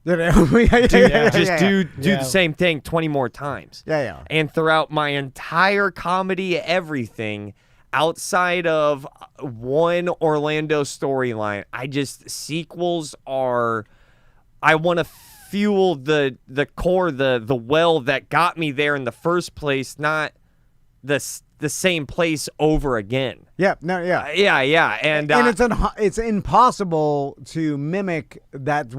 Do the same thing 20 more times.
Yeah.
And throughout my entire comedy, everything, outside of one Orlando storyline, sequels are, I want to fuel the core, the well that got me there in the first place, not the same place over again.
Yeah, and it's impossible to mimic that,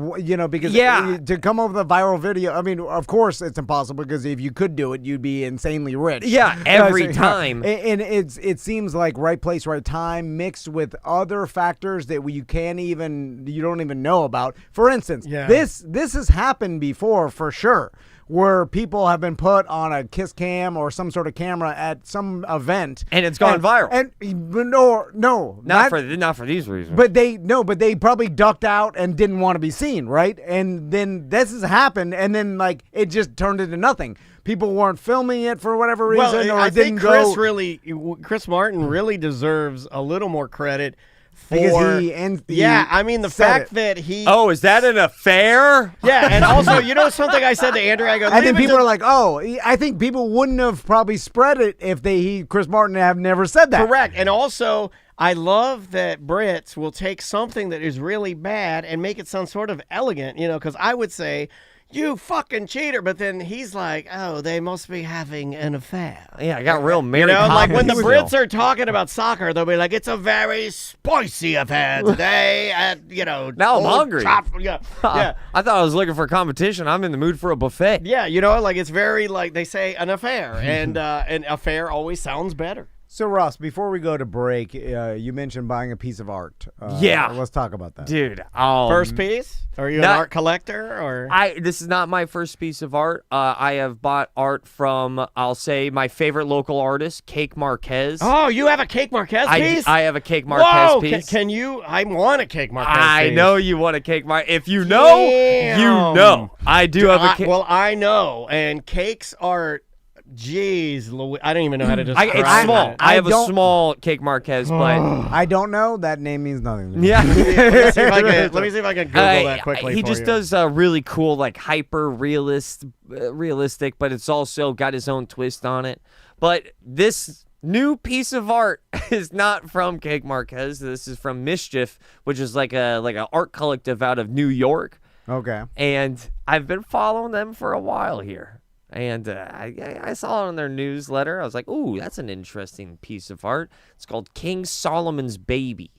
because to come up with a viral video. I mean, of course it's impossible because if you could do it, you'd be insanely rich.
Yeah, every time.
And it seems like right place, right time, mixed with other factors that you don't even know about. For instance, this has happened before for sure, where people have been put on a kiss cam or some sort of camera at some event,
and it's gone viral.
And not
for these reasons.
But they probably ducked out and didn't want to be seen, right? And then this has happened, and then like it just turned into nothing. People weren't filming it for whatever reason, or
I
it didn't
think Chris Martin really deserves a little more credit.
Because
the fact that he...
Oh, is that an affair?
Yeah, and also, something I said to Andrea, I go...
And then people are like, I think people wouldn't have probably spread it if Chris Martin have never said that.
Correct. And also, I love that Brits will take something that is really bad and make it sound sort of elegant, because I would say... you fucking cheater. But then he's like, oh, they must be having an affair.
Yeah, I got real Mary
You know, like when the
Poppins
Brits are talking about soccer, they'll be like, it's a very spicy affair today at,
Now I'm
Old
hungry.
Yeah.
I thought I was looking for competition. I'm in the mood for a buffet.
Yeah, like it's very, like they say, an affair. And an affair always sounds better.
So, Ross, before we go to break, you mentioned buying a piece of art.
Yeah.
Let's talk about that.
Dude,
First piece? Are you an art collector? Or
This is not my first piece of art. I have bought art from, I'll say, my favorite local artist, Cake Marquez.
Oh, you have a Cake Marquez piece?
I have a Cake Marquez
Whoa,
piece.
Can you? I want a Cake Marquez
I
piece.
know you want a Cake Marquez. If you know, you know. I do have a cake.
Well, I know. And Cake's art, geez, I don't even know how to describe
It's small.
it.
I have a small Cake Marquez, but
I don't know. That name means nothing to me.
yeah.
Let me see if I can Google that quickly.
He
for
just
you.
does really cool, like hyper realistic, but it's also got his own twist on it. But this new piece of art is not from Cake Marquez. This is from Mischief, which is like a art collective out of New York.
Okay.
And I've been following them for a while here. And I saw it on their newsletter. I was like, ooh, that's an interesting piece of art. It's called King Solomon's Baby.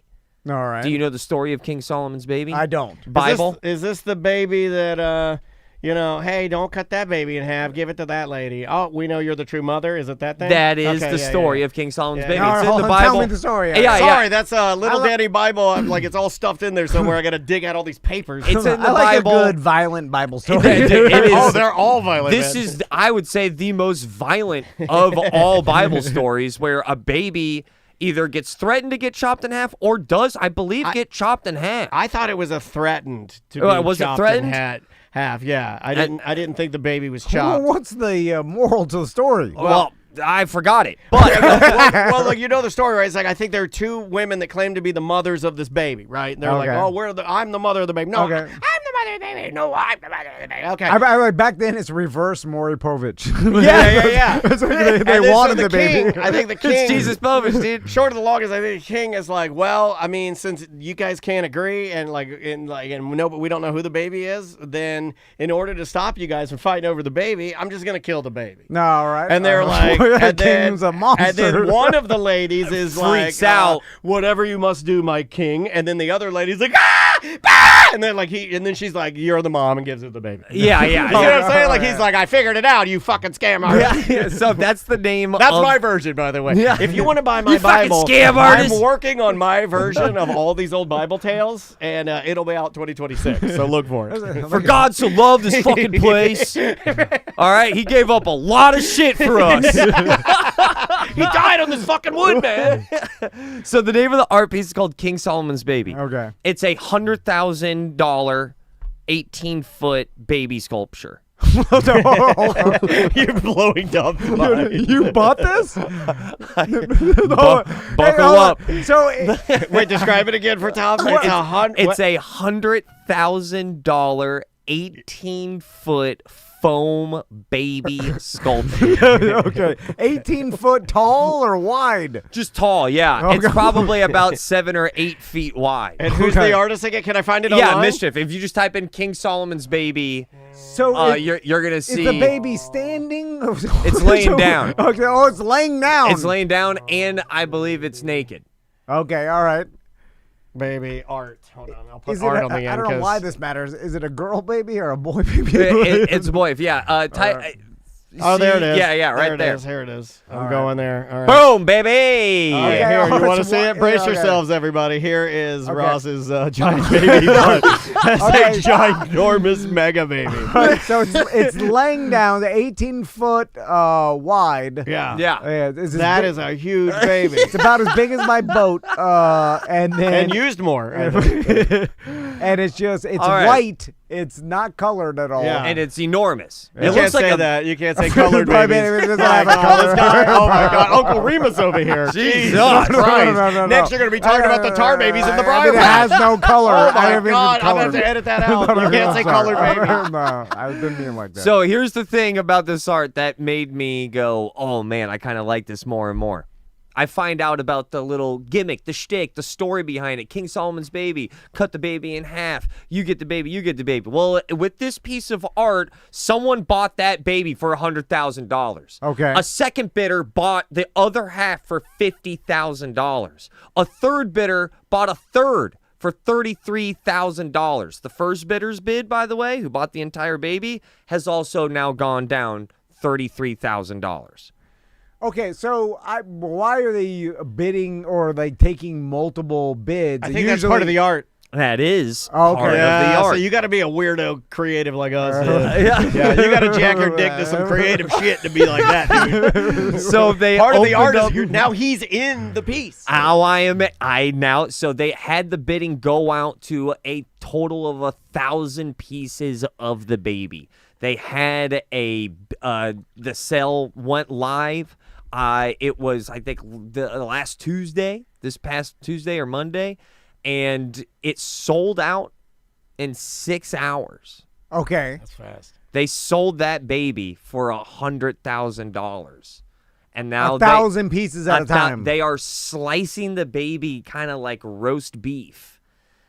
All right.
Do you know the story of King Solomon's Baby?
I don't.
Bible?
Is this the baby that, hey, don't cut that baby in half. Give it to that lady. Oh, we know you're the true mother. Is it that thing?
That is
Okay,
the
yeah,
story
yeah.
of King Solomon's
Yeah,
Baby.
yeah.
It's
All
in the
right,
Bible.
tell me the story.
Yeah,
Sorry, that's a Little
I lo-
Daddy Bible. I'm like, it's all stuffed in there somewhere. I got to dig out all these papers.
It's in the
I like
Bible.
a good violent Bible story.
It is.
Oh, they're all violent.
This
man.
is, I would say, the most violent of all Bible stories, where a baby either gets threatened to get chopped in half or does, I believe, get chopped in half.
I thought it was a threatened to
Oh,
be
was it
chopped
threatened?
in half. Yeah, I didn't think the baby was
Well,
chopped.
what's the moral to the story?
Well, I forgot it. But
well, look, you know the story, right? It's like I think there are two women that claim to be the mothers of this baby, right? And they're like,
Okay.
"Oh, I'm the mother of the baby." No,
Okay.
I'm the mother of the baby. No, I'm the mother of the baby. Okay.
I back then it's reverse Maury Povich.
Yeah.
It's like they
And then,
wanted
so
the baby.
king, I think the king.
it's Jesus Povich, dude.
Short of the long is, I think the king is like, well, I mean, since you guys can't agree and we don't know who the baby is, then in order to stop you guys from fighting over the baby, I'm just gonna kill the baby.
No, all right.
And they're like,
that
and then,
king's a monster.
and then one of the ladies is
Freaks
like,
out.
whatever you must do, my king. And then the other lady's like, ah! And then she's like, you're the mom, and gives her the baby.
Yeah.
You know what I'm saying? Like he's like, I figured it out, you fucking scam artist.
Yeah. So that's the name
That's
of
my version, by the way.
Yeah.
If you want to buy my
You fucking
Bible,
scam artist.
I'm working on my version of all these old Bible tales, and it'll be out 2026. So look for it.
For God so loved this fucking place. All right, he gave up a lot of shit for us.
He died on this fucking wood, man.
So the name of the art piece is called King Solomon's Baby.
Okay.
It's a $100,000, 18-foot baby sculpture.
You're blowing up.
You bought this?
Buckle up.
So
Wait, describe it again for Tom.
It's a $100,000, 18-foot foam baby sculpture.
okay, 18 foot tall or wide?
Just tall, yeah.
Okay.
It's probably about 7 or 8 feet wide.
And who's
Okay.
the artist again? Can I find it
Yeah,
online?
Mischief. If you just type in King Solomon's Baby,
So
you're gonna
is
see
the baby standing?
It's laying down.
Okay, oh, it's laying down.
it's laying down, and I believe it's naked.
Okay, all right.
Baby art. Hold on, I'll put
Is it?
art on the end.
I don't know
'cause-
why this matters. Is it a girl baby or a boy baby?
It's a boy. Yeah.
Oh, there it is.
Yeah, right there.
Here it is. I'm going there. All right.
Boom, baby.
Okay,
Okay,
here,
oh,
you want to
it's
see it? Brace
okay.
yourselves, everybody. Here is
Okay.
Ross's giant baby. That's
Okay.
a ginormous mega baby.
Right, so it's laying down, the 18 foot wide.
Yeah.
Yeah.
That is a huge baby.
It's about as big as my boat, and then
And used more. I think.
and it's
All right.
white. It's not colored at all.
Yeah.
And it's enormous.
You
It
can't
looks like
say
a
that. You can't say colored
My
babies.
baby doesn't
Oh,
have a
God,
color.
this guy- oh my God, Uncle Remus over here.
Jesus
Christ.
No.
Next, you're going to be talking about the tar babies in the
I
Briar
mean, it has
Patch.
no color.
Oh
I
my
haven't even
God, I'm going to
colored.
have to edit that out. You can't say
I'm sorry.
colored baby.
No, I didn't mean like that.
So here's the thing about this art that made me go, oh man, I kind of like this more and more. I find out about the little gimmick, the shtick, the story behind it. King Solomon's baby, cut the baby in half. You get the baby, you get the baby. Well, with this piece of art, someone bought that baby for $100,000.
Okay.
A second bidder bought the other half for $50,000. A third bidder bought a third for $33,000. The first bidder's bid, by the way, who bought the entire baby, has also now gone down $33,000.
Okay, so why are they bidding or are they taking multiple bids?
I think that's part of the art.
That is
Okay.
part of the
Yeah,
art.
so you got to be a weirdo creative like us. Yeah, you got to jack your dick to some creative shit to be like that, dude.
So they
Part of the art
opened
is
up-
now he's in the piece.
So they had the bidding go out to a total of 1,000 pieces of the baby. They had the sale went live. It was, I think, the last Tuesday, this past Tuesday or Monday, and it sold out in 6 hours.
Okay.
That's fast.
They sold that baby for $100,000. And now
1,000 pieces at a time.
They are slicing the baby kind of like roast beef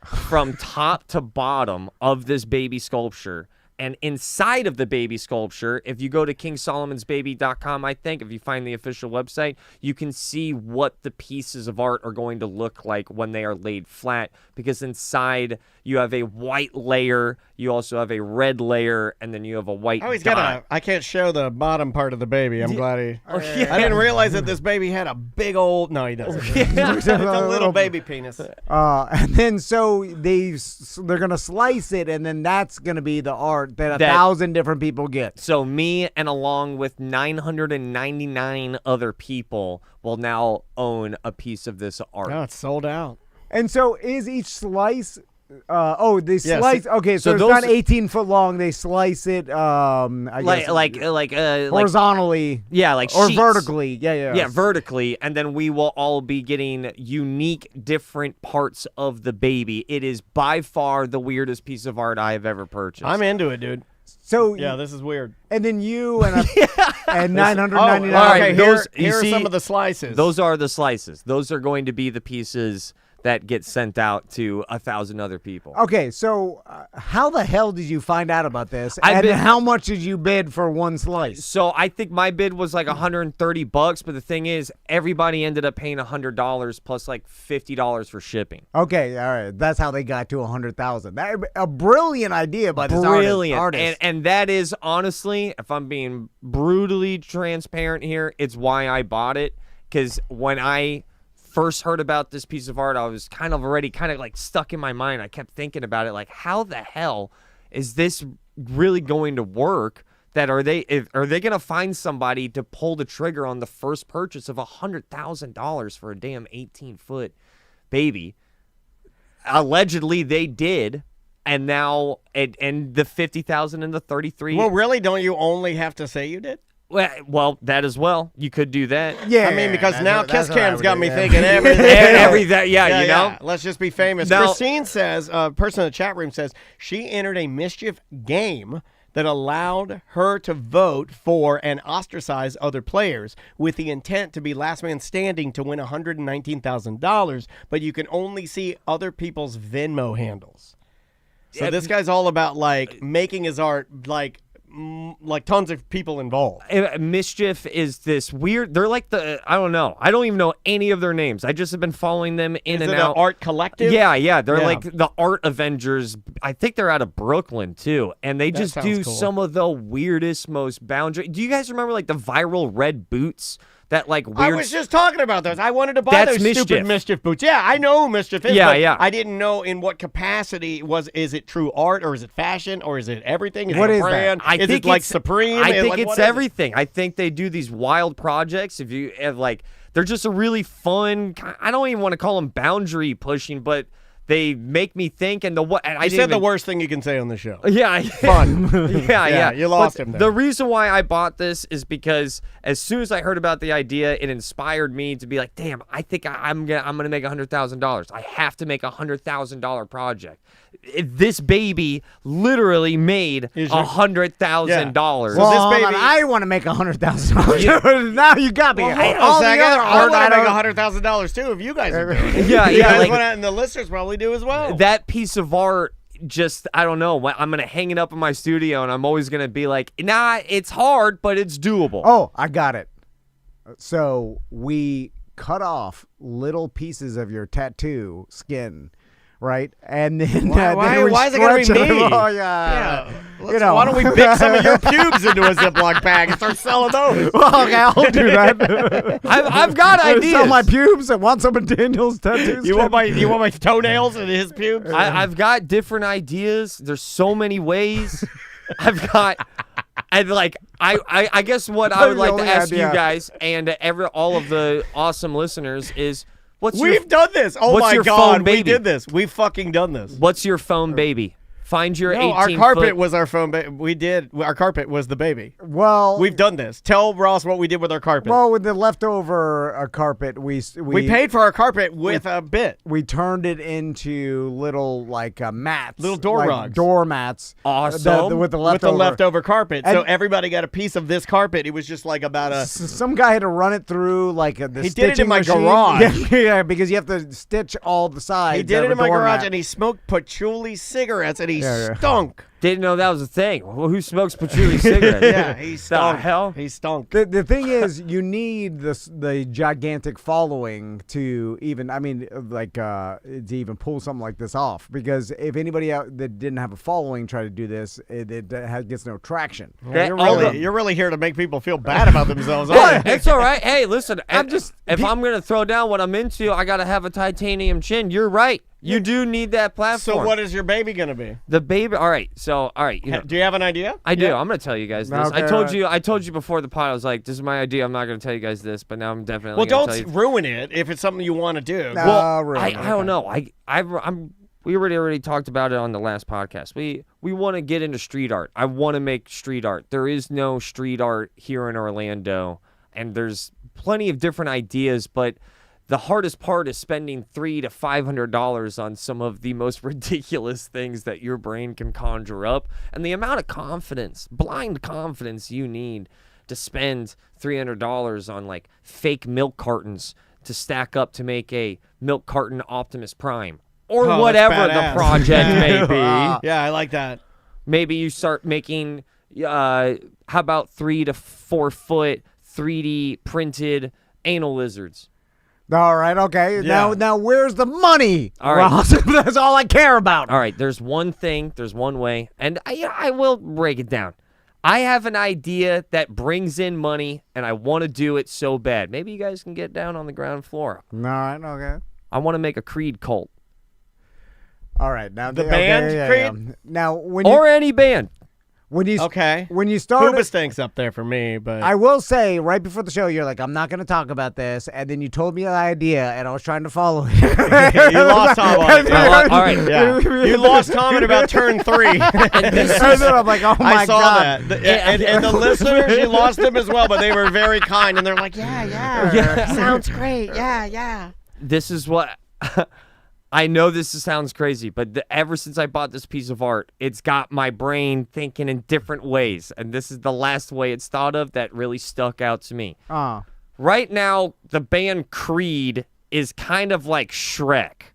from top to bottom of this baby sculpture. And inside of the baby sculpture, if you go to KingSolomonsBaby.com, I think, if you find the official website, you can see what the pieces of art are going to look like when they are laid flat. Because inside, you have a white layer, you also have a red layer, and then you have a white
Oh, he's
dot.
got I can't show the bottom part of the baby. I'm glad he.
yeah.
I didn't realize that this baby had a big old. No, he doesn't. It's a little baby penis.
And then so they're gonna slice it, and then that's gonna be the art that 1,000 different people get.
So me and along with 999 other people will now own a piece of this art.
No, it's sold out.
And so is each slice? They
Yeah,
slice. Okay, so,
so
it's
those-
not 18 foot long. They slice it. I guess
like
horizontally.
like
or
sheets.
vertically. Yeah.
vertically, and then we will all be getting unique, different parts of the baby. It is by far the weirdest piece of art I have ever purchased.
I'm into it, dude.
So
Yeah, this is weird.
and then you and 999.
all right,
Okay,
those- you
here are
see-
some of the slices.
Those are the slices. Those are going to be the pieces that get sent out to 1,000 other people.
Okay, so how the hell did you find out about this?
I've
And
been-
how much did you bid for one slice?
So I think my bid was like $130, but the thing is, everybody ended up paying $100 plus like $50 for shipping.
Okay, all right. That's how they got to 100,000. A brilliant idea by this
Brilliant.
artist.
And that is honestly, if I'm being brutally transparent here, it's why I bought it. Because when I first heard about this piece of art, I was kind of like stuck in my mind. I kept thinking about it, like, how the hell is this really going to work? That are they going to find somebody to pull the trigger on the first purchase of $100,000 for a damn 18-foot baby? Allegedly, they did. And now, and the 50,000 and the 33.
Well, really, don't you only have to say you did?
Well, that as well. You could do that.
Yeah,
I mean, because
that's
now
what- that's
Kiss
what I
Cam's
would
got
do,
me
yeah.
thinking everything.
Everything, yeah, you know?
Let's just be famous.
Now-
Christine says, a person in the chat room says, she entered a mischief game that allowed her to vote for and ostracize other players with the intent to be last man standing to win $119,000, but you can only see other people's Venmo handles. So this guy's all about, like, making his art, like tons of people involved.
Mischief is this weird. They're like I don't know. I don't even know any of their names. I just have been following them in
Is
and
it
out.
an art collective?
Yeah. They're
Yeah.
like the Art Avengers. I think they're out of Brooklyn too, and they just
sounds
do
cool.
some of the weirdest, most boundary. Do you guys remember like the viral red boots? That like
I
weird.
was just talking about those. I wanted to buy
That's
those
Mischief.
stupid Mischief boots. Yeah, I know who Mischief is.
Yeah,
but
yeah.
I didn't know in what capacity is it true art or is it fashion or is it everything? Is
What
it a
is that?
brand?
I
is
think
it like
it's
Supreme?
I think
Like,
it's
what is it?
everything. I think they do these wild projects. If you have like, they're just a really fun. I don't even want to call them boundary pushing, but They make me think, and I
said the worst thing you can say on the show.
Yeah,
Fun.
yeah.
You lost
But
him there.
The reason why I bought this is because as soon as I heard about the idea, it inspired me to be like, damn, I think I'm gonna make $100,000. I have to make $100,000 project. This baby literally made $100,000.
Well,
Well,
this baby-
I want to make $100,000. Now you got me.
Well,
Hey,
hold on
all
a
the
second.
other
I
art
want to make
items-
$100,000 too if you guys are doing it.
Yeah, like,
and the listeners probably do as well.
that piece of art. Just, I don't know. I'm going to hang it up in my studio, and I'm always going to be like, nah, it's hard, but it's doable.
Oh, I got it. So we cut off little pieces of your tattoo skin, right? And then
Why
we
is it gonna be
stretch
me?
Oh, yeah.
Why don't we pick some of your pubes into a Ziploc bag and start selling those?
Well, okay, I'll do that.
I've got
I
ideas.
sell my pubes and want some of Daniel's tattoos.
You want my toenails and his pubes?
I've got different ideas. There's so many ways. I've got, and like, I guess what I would
That's the
like to
only
ask
idea.
you guys and all of the awesome listeners is,
We've done this. Oh
what's
my
your
God,
phone
we
baby?
did this. We fucking done this.
what's your phone baby? Find your 18
our carpet
foot.
was our phone. Our carpet was the baby.
Well,
We've done this. Tell Ross what we did with our carpet.
well, with the leftover carpet, we
paid for our carpet with a bit.
We turned it into little mats,
Little door
like
rugs.
doormats.
Awesome.
With the
With the
leftover.
leftover carpet. So
And-
everybody got a piece of this carpet. It was just like about a...
Some guy had to run it through the
He did it in
stitching
my
machine.
garage.
Yeah, because you have to stitch all the sides.
He did
of
it
a
in my garage,
doormat.
and he smoked patchouli cigarettes, and he
Yeah.
stunk.
Didn't know that was a thing. Well, who smokes patchouli cigarettes?
Yeah, he stunk.
The hell?
He stunk.
The thing is, you need the gigantic following to even, to even pull something like this off. Because if anybody out that didn't have a following try to do this, it gets no traction.
You're really here to make people feel bad about themselves, aren't you?
It's all right. Hey, listen. If I'm gonna throw down what I'm into, I gotta have a titanium chin. You're right. You do need that platform.
So what is your baby going to be?
The baby. All right. So all right. You know,
Do you have an idea?
I do.
Yeah.
I'm gonna tell you guys this.
Okay,
I told you before the pod. I was like, this is my idea. I'm not gonna tell you guys this, but now I'm definitely.
Well,
gonna
don't
tell you.
ruin it if it's something you want to do.
No.
Well,
ruin
I
it.
don't know. We already talked about it on the last podcast. We want to get into street art. I want to make street art. There is no street art here in Orlando, and there's plenty of different ideas, but the hardest part is spending $300 to $500 on some of the most ridiculous things that your brain can conjure up, and the amount of confidence, blind confidence you need to spend $300 on like fake milk cartons to stack up to make a milk carton Optimus Prime or
Oh,
whatever
that's
the
badass.
project may be.
Yeah, I like that.
Maybe you start making, how about 3 to 4 foot 3D printed anal lizards?
All right, okay.
Yeah.
Now where's the money?
All right.
Ross? That's all I care about.
All right, there's one thing, there's one way, and I will break it down. I have an idea that brings in money, and I want to do it so bad. Maybe you guys can get down on the ground floor.
All right, okay.
I want to make a Creed cult.
All right, now
The band, Creed?
Yeah. Now
Or any band.
when you
Okay.
when you started,
Hooba stinks up there for me, but
I will say right before the show, you're like, I'm not going to talk about this, and then you told me an idea, and I was trying to follow it.
you lost Tom on it.
All right.
Yeah. You lost Tom at about turn 3.
And then I'm like, oh my
I saw
god.
that. And the listeners, you lost them as well, but they were very kind, and they're like, yeah. Sounds great. Yeah.
This is what I know. Sounds crazy, but ever since I bought this piece of art, it's got my brain thinking in different ways, and this is the last way it's thought of that really stuck out to me. Right now, the band Creed is kind of like Shrek,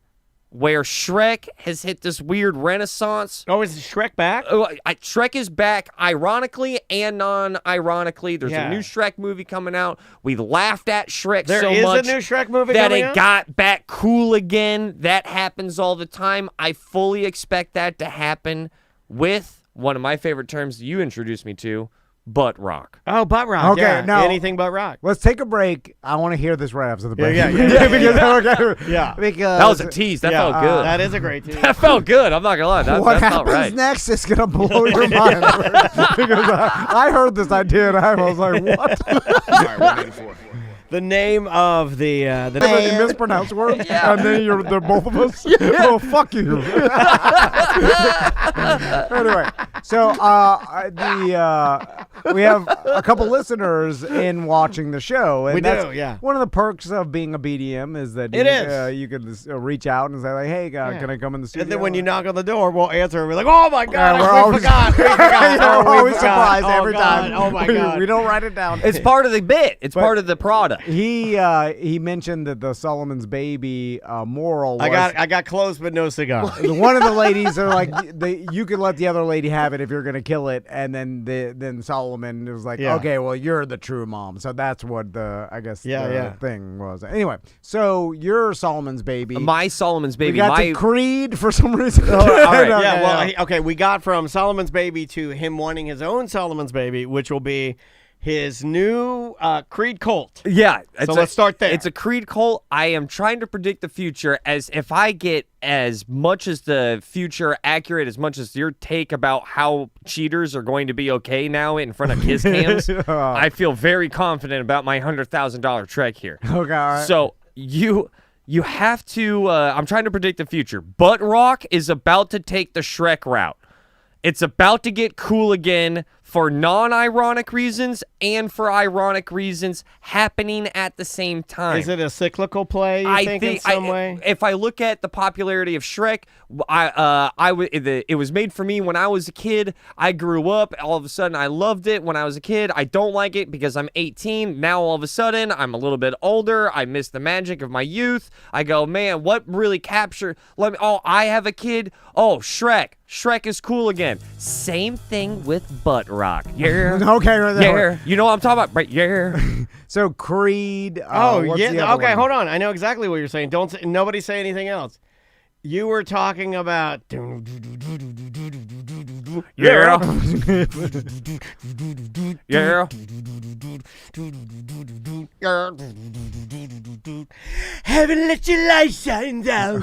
where Shrek has hit this weird renaissance.
Oh, is Shrek back?
Shrek is back, ironically and non-ironically. There's
Yeah.
a new Shrek movie coming out. We laughed at Shrek
There
so
is
much
a new Shrek movie
that
coming
it
out?
got back cool again. That happens all the time. I fully expect that to happen with one of my favorite terms you introduced me to, butt rock.
Oh, butt rock.
Okay,
yeah.
now-
Anything but rock.
Let's take a break. I want to hear this right after the break.
Yeah. Yeah.
Because
That was a tease. That felt good.
That is a great team.
That felt good. I'm not gonna lie. That
what
felt
happens
right.
next is gonna blow your mind. Because I heard this idea and I was like, what?
All right, 184.
The name of the
They mispronounced word, and then they're both of us. Oh, fuck you. Anyway, so we have a couple listeners in watching the show, and
We
that's
do, yeah.
one of the perks of being a BDM is that you can reach out and say like, "Hey, can I come in the studio?"
And then when you knock on the door, we'll answer. We're like, "Oh my God,
we're
we
always-
forgot. We forgot.
We're
Oh, we
always
forgot.
surprised
Oh,
every
God.
time.
Oh my God,
we don't write it down.
It's part of the bit. It's part of the product.
He mentioned that the Solomon's Baby moral was
I got clothes but no cigar.
one of the ladies are like, you can let the other lady have it if you're gonna kill it, and then Solomon was like,
Yeah.
okay, well you're the true mom, so that's what the
Yeah.
thing was. Anyway, so your Solomon's Baby,
My Solomon's
we
Baby.
got
My
to Creed for some reason.
All right.
No,
Yeah.
no,
Well,
no.
okay. We got from Solomon's Baby to him wanting his own Solomon's Baby, which will be his new Creed Colt.
Yeah.
So let's start there.
It's a Creed Colt. I am trying to predict the future as if I get as much as the future accurate, as much as your take about how cheaters are going to be okay now in front of kiss cams. I feel very confident about my $100,000 trek here.
Okay, all right.
So you have to, I'm trying to predict the future. Butt Rock is about to take the Shrek route. It's about to get cool again for non-ironic reasons and for ironic reasons happening at the same time.
Is it a cyclical play? You think in some way?
If I look at the popularity of Shrek, it was made for me when I was a kid. I grew up. All of a sudden, I loved it when I was a kid. I don't like it because I'm 18. Now, all of a sudden, I'm a little bit older. I miss the magic of my youth. I go, man, what really captured? I have a kid. Oh, Shrek. Shrek is cool again. Same thing with Butt Rock. Yeah.
Okay, right there.
Yeah. You know what I'm talking about, right? Yeah.
So Creed.
Oh,
what's the
yeah.
other
Okay,
one?
hold on. I know exactly what you're saying. Nobody say anything else. You were talking about.
Yeah. Yeah.
Heaven let your light shine down.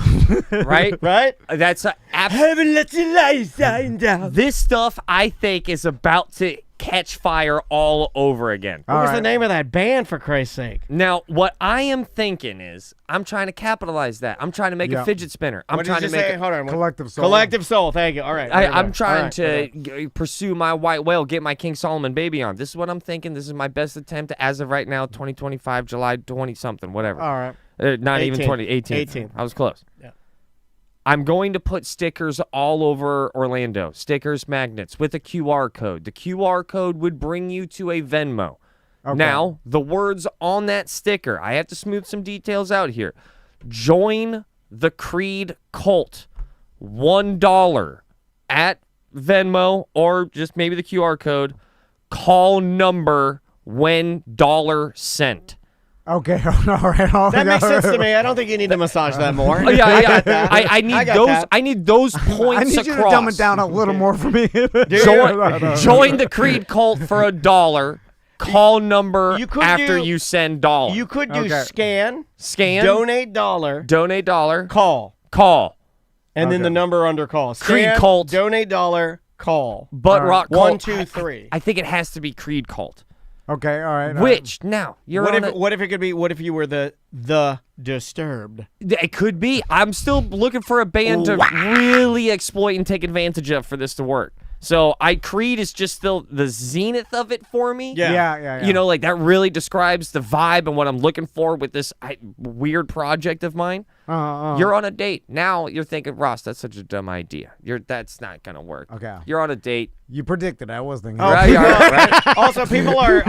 Right?
Right?
That's
Heaven let your light shine down.
this stuff I think is about to catch fire all over again.
What was
All
the
right.
name of that band, for Christ's sake?
Now, what I am thinking is I'm trying to capitalize that. I'm trying to make
Yeah.
a fidget spinner. I'm
What
trying
did
to
you
make
say? Hold on.
Collective Soul.
Collective Soul. Thank you. All right.
I'm trying
All
to
right.
pursue my white whale, get my King Solomon baby on. This is what I'm thinking. This is my best attempt as of right now, 2025, July 20-something, whatever.
All right.
Not even
18.
2018.
18.
I was close.
Yeah.
I'm going to put stickers all over Orlando. Stickers, magnets with a QR code. The QR code would bring you to a Venmo.
Okay.
Now, the words on that sticker, I have to smooth some details out here. Join the Creed cult. $1 at Venmo or just maybe the QR code. Call number when dollar sent.
Okay. All right.
That makes sense to me. I don't think you need to massage that more.
Oh, yeah,
I
yeah.
got that.
I need
got
those.
that.
I need those
I
points
need you to
across.
dumb it down a little more for me.
Join the Creed cult for $1. Call number
You could
after
do-
you send dollar.
You could do
Okay.
scan,
Scan,
donate $1,
donate $1,
call,
call.
and then
Okay.
the number under call. Scan,
Creed cult.
donate $1, call.
Butt rock cult.
1, 2, 3.
I think it has to be Creed cult.
Okay. All right. all right.
Which now you're
What
on
if? What if it could be? What if you were the Disturbed?
it could be. I'm still looking for a band to really exploit and take advantage of for this to work. So Creed is just still the zenith of it for me.
Yeah.
Yeah.
You know, like that really describes the vibe and what I'm looking for with this weird project of mine. You're on a date. Now you're thinking, Ross, that's such a dumb idea. That's not going to work.
Okay.
You're on a date.
You predicted. I was thinking.
Right, right.
Also, people are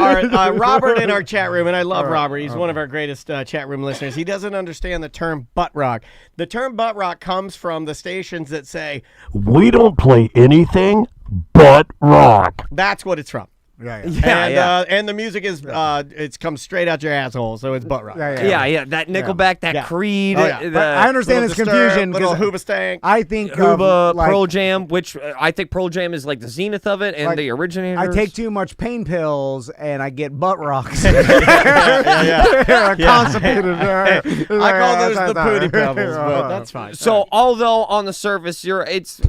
Robert in our chat room, and I love Robert. He's one of our greatest chat room listeners. He doesn't understand the term butt rock. The term butt rock comes from the stations that say,
We don't play anything but rock.
that's what it's from.
Yeah.
And the music is it's comes straight out your asshole, so it's butt rock.
Yeah. That Nickelback, that
Yeah.
Creed,
Oh, yeah.
the
But I understand
Little
this
Disturbed,
confusion
little
because
Hoobastank.
I think
Huba,
of, like,
Pearl Jam, which I think Pearl Jam is like the zenith of it and
Like,
the originator.
I take too much pain pills and I get butt rocks.
Yeah.
Constipated.
I call those the pooty pebbles, but that's fine.
So although on the surface it's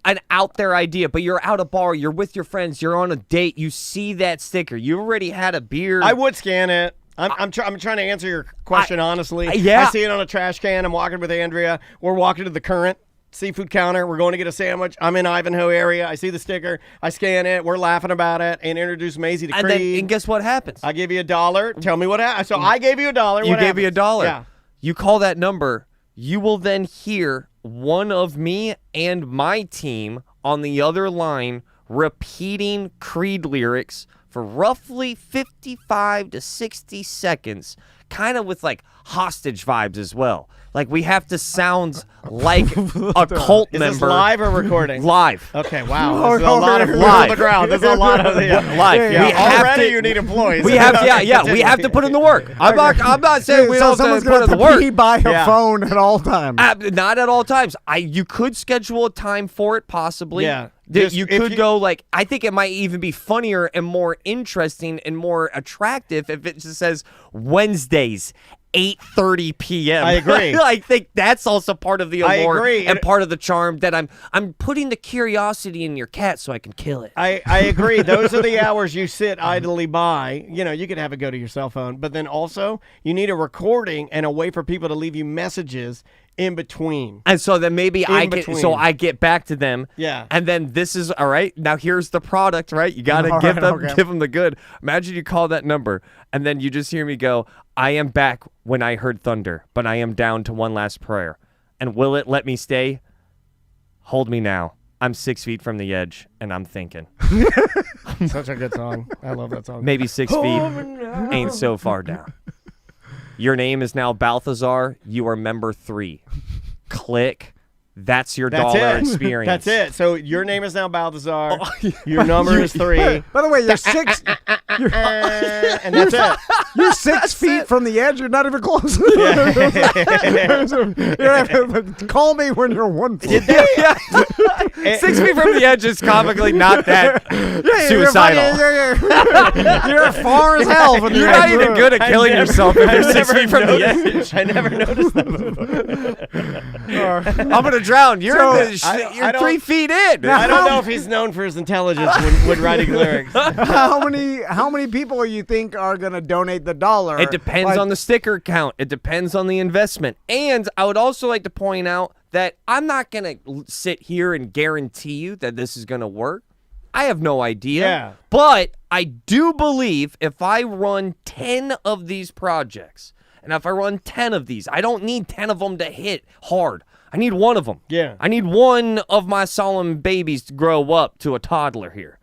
an out there idea, but you're out a bar, you're with your friends, you're on a date, you see that sticker, you already had a beer.
I would scan it. I'm trying to answer your question honestly.
Yeah.
I see it on a trash can. I'm walking with Andrea. We're walking to the Current seafood counter. We're going to get a sandwich. I'm in Ivanhoe area. I see the sticker. I scan it. We're laughing about it and introduce Maisie to Creed.
And guess what happens?
I give you $1. Tell me what happened. So I gave you $1.
You gave me $1.
Yeah.
You call that number. You will then hear one of me and my team on the other line repeating Creed lyrics for roughly 55 to 60 seconds, kind of with like hostage vibes as well. Like we have to sound like a cult
Is
member.
this live or recording?
Live.
Okay, wow. This is a lot of
Live.
on the ground. This is a lot of
Live.
Yeah,
We have
already
to-
you need employees.
We have, we have to put in the work. I'm not saying we
so
don't
someone's
have to put
gonna
in the
have
work.
to pee by a
Yeah.
phone at all times.
Not at all times. You could schedule a time for it, possibly.
Yeah.
You could go like, I think it might even be funnier and more interesting and more attractive if it just says Wednesdays, 8:30 p.m.
I agree.
I think that's also part of the
I
allure
agree.
and part of the charm that I'm putting the curiosity in your cat so I can kill it.
I agree. Those are the hours you sit idly by. You know, you could have it go to your cell phone, but then also you need a recording and a way for people to leave you messages in between.
And so then maybe I
between.
get back to them.
Yeah.
And then this is all right. Now here's the product, right? You got to
All
give
right,
them the good. Imagine you call that number and then you just hear me go, "I am back when I heard thunder, but I am down to one last prayer. And will it let me stay? Hold me now. I'm 6 feet from the edge and I'm thinking."
Such a good song. I love that song.
Maybe 6 feet ain't so far down. Your name is now Balthazar. You are member 3. Click. That's your dollar experience.
That's it. So your name is now Balthazar. Your number is 3.
By the way, you're six.
And that's it.
You're 6 feet from the edge. You're not even close. Call me when you're 1 foot.
6 feet from the edge is comically not that suicidal.
You're as far as hell from the
You're
edge.
not even good at killing yourself if you're 6 feet from the edge.
I never noticed that before.
I'm gonna drown. You're
I
you're
don't-
3 feet in.
I don't know if he's known for his intelligence when writing lyrics.
How many people you think are gonna donate the $1?
It depends on the sticker count. It depends on the investment. And I would also like to point out that I'm not going to sit here and guarantee you that this is going to work. I have no idea.
Yeah.
But I do believe if I run 10 of these projects, and if I run 10 of these, I don't need 10 of them to hit hard. I need one of them.
Yeah.
I need one of my solemn babies to grow up to a toddler here.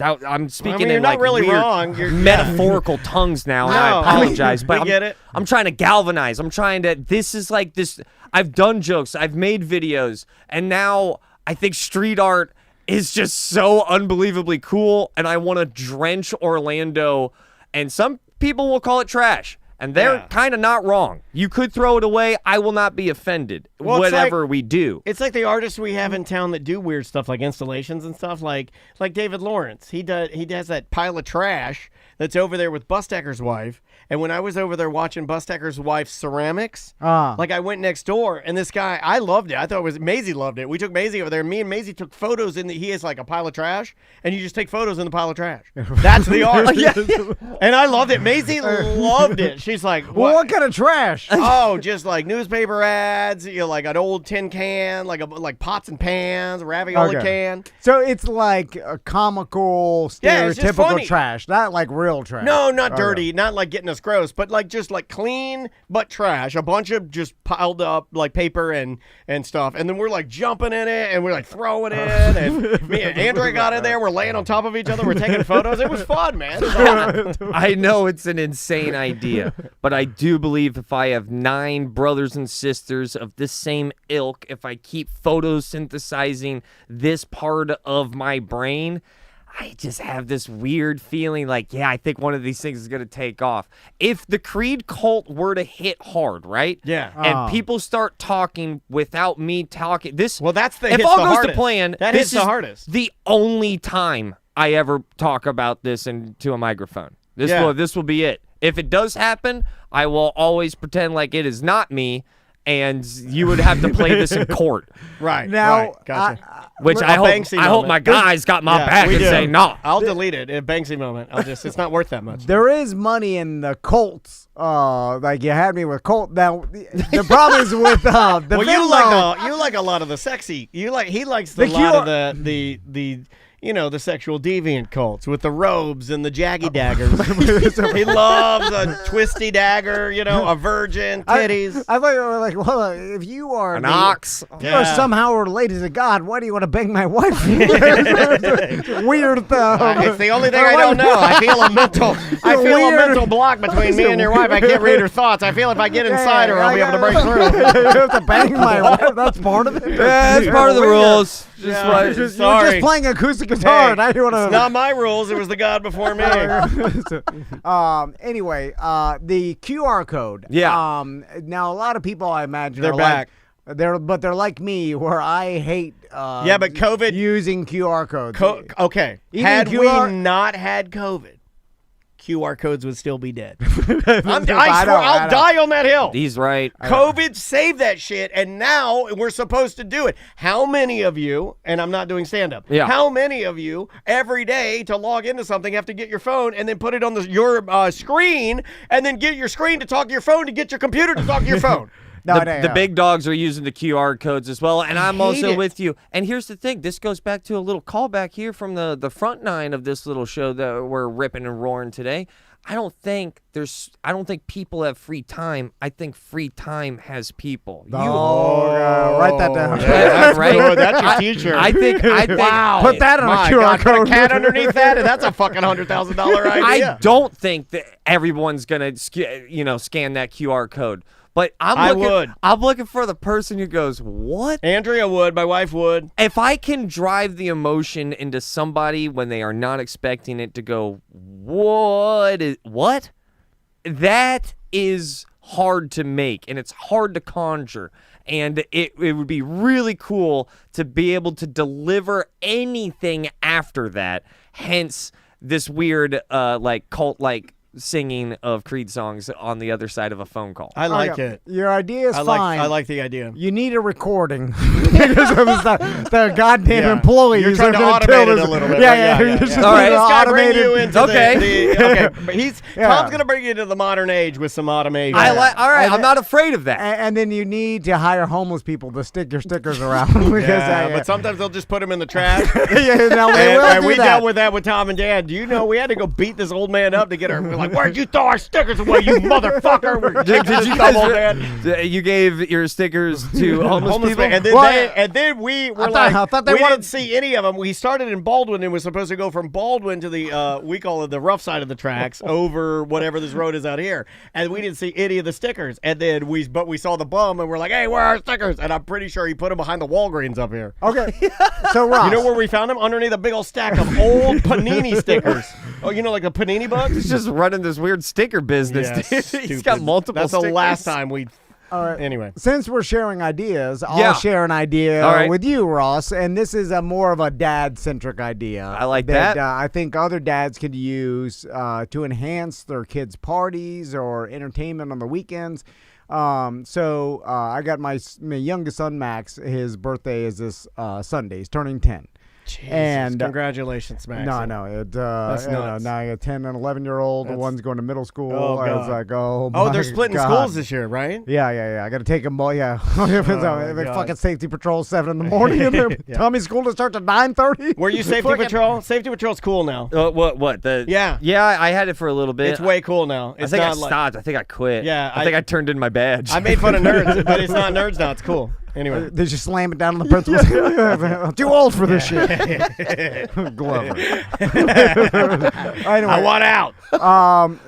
I'm speaking
you're
in
not
like
really
weird
wrong. You're
metaphorical tongues now, and I
No,
apologize. But
we get it.
I'm trying to galvanize. I'm trying to. This is like this. I've done jokes. I've made videos, and now I think street art is just so unbelievably cool, and I want to drench Orlando. And some people will call it trash. And they're kind of not wrong. You could throw it away. I will not be offended.
Well, it's
whatever
like-
we do.
It's like the artists we have in town that do weird stuff like installations and stuff like David Lawrence. He does that pile of trash that's over there with Busdecker's wife. And when I was over there watching Busdecker's wife's ceramics, like I went next door and this guy, I loved it. I thought it was Maisie loved it. We took Maisie over there. Me and Maisie took photos he has like a pile of trash and you just take photos in the pile of trash. That's the art. And I loved it. Maisie loved it. She's like,
Well, what kind of trash?
Oh, just like newspaper ads, like an old tin can, like pots and pans, a ravioli can.
So it's like a comical,
Yeah, it's just
stereotypical
funny.
trash, not like real trash.
No, not dirty, not like getting us gross, but like just like clean but trash. A bunch of just piled up like paper and stuff. And then we're like jumping in it and we're like throwing it. And me and Andrea got in there. We're laying on top of each other. We're taking photos. It was fun, man. It was awesome.
I know it's an insane idea, but I do believe if I have 9 brothers and sisters of this same ilk, if I keep photosynthesizing this part of my brain, I just have this weird feeling like, I think one of these things is going to take off. If the Creed cult were to hit hard, right?
Yeah.
And people start talking without me talking.
Well, that's the
if
hits
all
the
goes
hardest.
to plan,
That
this
hits the
is
hardest.
the only time I ever talk about this into a microphone. This will be it. If it does happen, I will always pretend like it is not me, and you would have to play this in court.
Right.
Now,
right. Gotcha.
Which I
Banksy
hope
moment.
my guys got my back
we
and
do.
say no.
I'll delete it. A Banksy moment. It's not worth that much.
there is money in the Colts. Like you had me with Colt. Now the problem is with the
Well,
Venmo.
you like a lot of the sexy. He likes
The
a lot
QR
of the the sexual deviant cults with the robes and the jaggy daggers. He loves a twisty dagger, a virgin, titties.
I thought you were like, well, if you are
An ox.
if you are somehow related to God, why do you want to bang my wife? Weird.
It's the only thing I don't know. I feel a mental block between me and your wife. I can't read her thoughts. I feel if I get inside her, I'll be able to break through.
You have to bang my wife. That's part of it.
Yeah, that's part of the rules.
You're just
Sorry.
playing acoustic guitar. Now you want to.
It's not my rules. It was the God before me.
Anyway, the QR code.
Yeah.
Now a lot of people, I imagine,
They're
are
back.
They're like me, where I hate.
But COVID
using QR codes.
Okay.
Even
Had
QR
we not had COVID, QR codes would still be dead.
I
I'll
know.
die on that hill.
He's right.
COVID saved that shit, and now we're supposed to do it. How many of you, and I'm not doing stand-up, how many of you every day to log into something have to get your phone and then put it on your screen and then get your screen to talk to your phone to get your computer to talk to your phone?
The big dogs are using the QR codes as well, and I'm also
it.
with you. And here's the thing. This goes back to a little callback here from the front nine of this little show that we're ripping and roaring today. I don't think people have free time. I think free time has people.
Write that down.
That's right.
Good. That's your teacher.
I think
Wow.
Put that on
My
a QR
God,
code.
put a cat underneath that, and that's a fucking $100,000 idea.
I don't think that everyone's gonna scan that QR code. But I'm looking for the person who goes, what?
Andrea would. My wife would.
If I can drive the emotion into somebody when they are not expecting it to go, what? That is hard to make, and it's hard to conjure. And it would be really cool to be able to deliver anything after that. Hence this weird, cult-like singing of Creed songs on the other side of a phone call.
I like it.
Your idea is fine.
I like the idea.
You need a recording because of the goddamn employees.
You're trying to
are gonna
automate
kill
it
this.
a little bit.
Yeah.
Yeah.
Just
All right.
This guy bring
automated.
you into
Okay.
But Tom's gonna bring you into the modern age with some automation.
All right, I'm not afraid of that.
And then you need to hire homeless people to stick your stickers around. Because
but sometimes they'll just put them in the trash.
and
we dealt with that with Tom and Dad. Do you know we had to go beat this old man up to get her? We're like, where'd you throw our stickers away, you motherfucker? We're
Did you
guys?
you gave your stickers to homeless people?
And then we were
I thought they
we
wanted-
didn't see any of them. We started in Baldwin and was supposed to go from Baldwin to the we call it the rough side of the tracks over whatever this road is out here, and we didn't see any of the stickers. And then we saw the bum and we're like, hey, where are our stickers? And I'm pretty sure he put them behind the Walgreens up here.
Okay. So Ross,
You know where we found them? Underneath a big old stack of old Panini stickers. Oh, like the Panini bugs?
He's just running this weird sticker business.
Yeah,
dude. He's
stupid.
got multiple
That's
stickers.
the last time we.
all right.
Anyway.
Since we're sharing ideas, I'll share an idea
All right.
with you, Ross, and this is a more of a dad-centric idea.
I like that.
I think other dads could use to enhance their kids' parties or entertainment on the weekends. So I got my youngest son, Max. His birthday is this Sunday. He's turning 10.
Jesus,
And
congratulations, Max.
No.
That's nuts.
Now I got a 10 and 11-year-old. The one's going to middle school.
Oh,
I was
God.
like, oh,
Oh,
my
they're splitting
God.
schools this year, right?
Yeah. I got to take them all. Yeah.
my
Fucking safety patrol 7 in the morning. Tommy's school to start at 9:30.
Were you safety patrol? Safety patrol's cool now.
What? Yeah, I had it for a little bit.
It's way cool now.
I
It's
think I
not like
stopped. I think I quit.
Yeah,
I think I turned in my badge.
I made fun of nerds, but it's not nerds now. It's cool. Anyway.
They just slam it down on the principal. Too old for this shit. Glover. Anyway,
I want out.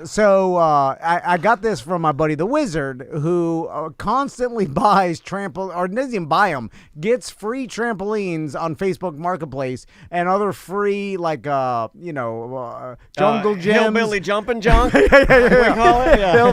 So I got this from my buddy the Wizard, who constantly buys or doesn't even buy them, gets free trampolines on Facebook Marketplace and other free jungle gyms.
Hillbilly jumping junk. We call it. Yeah.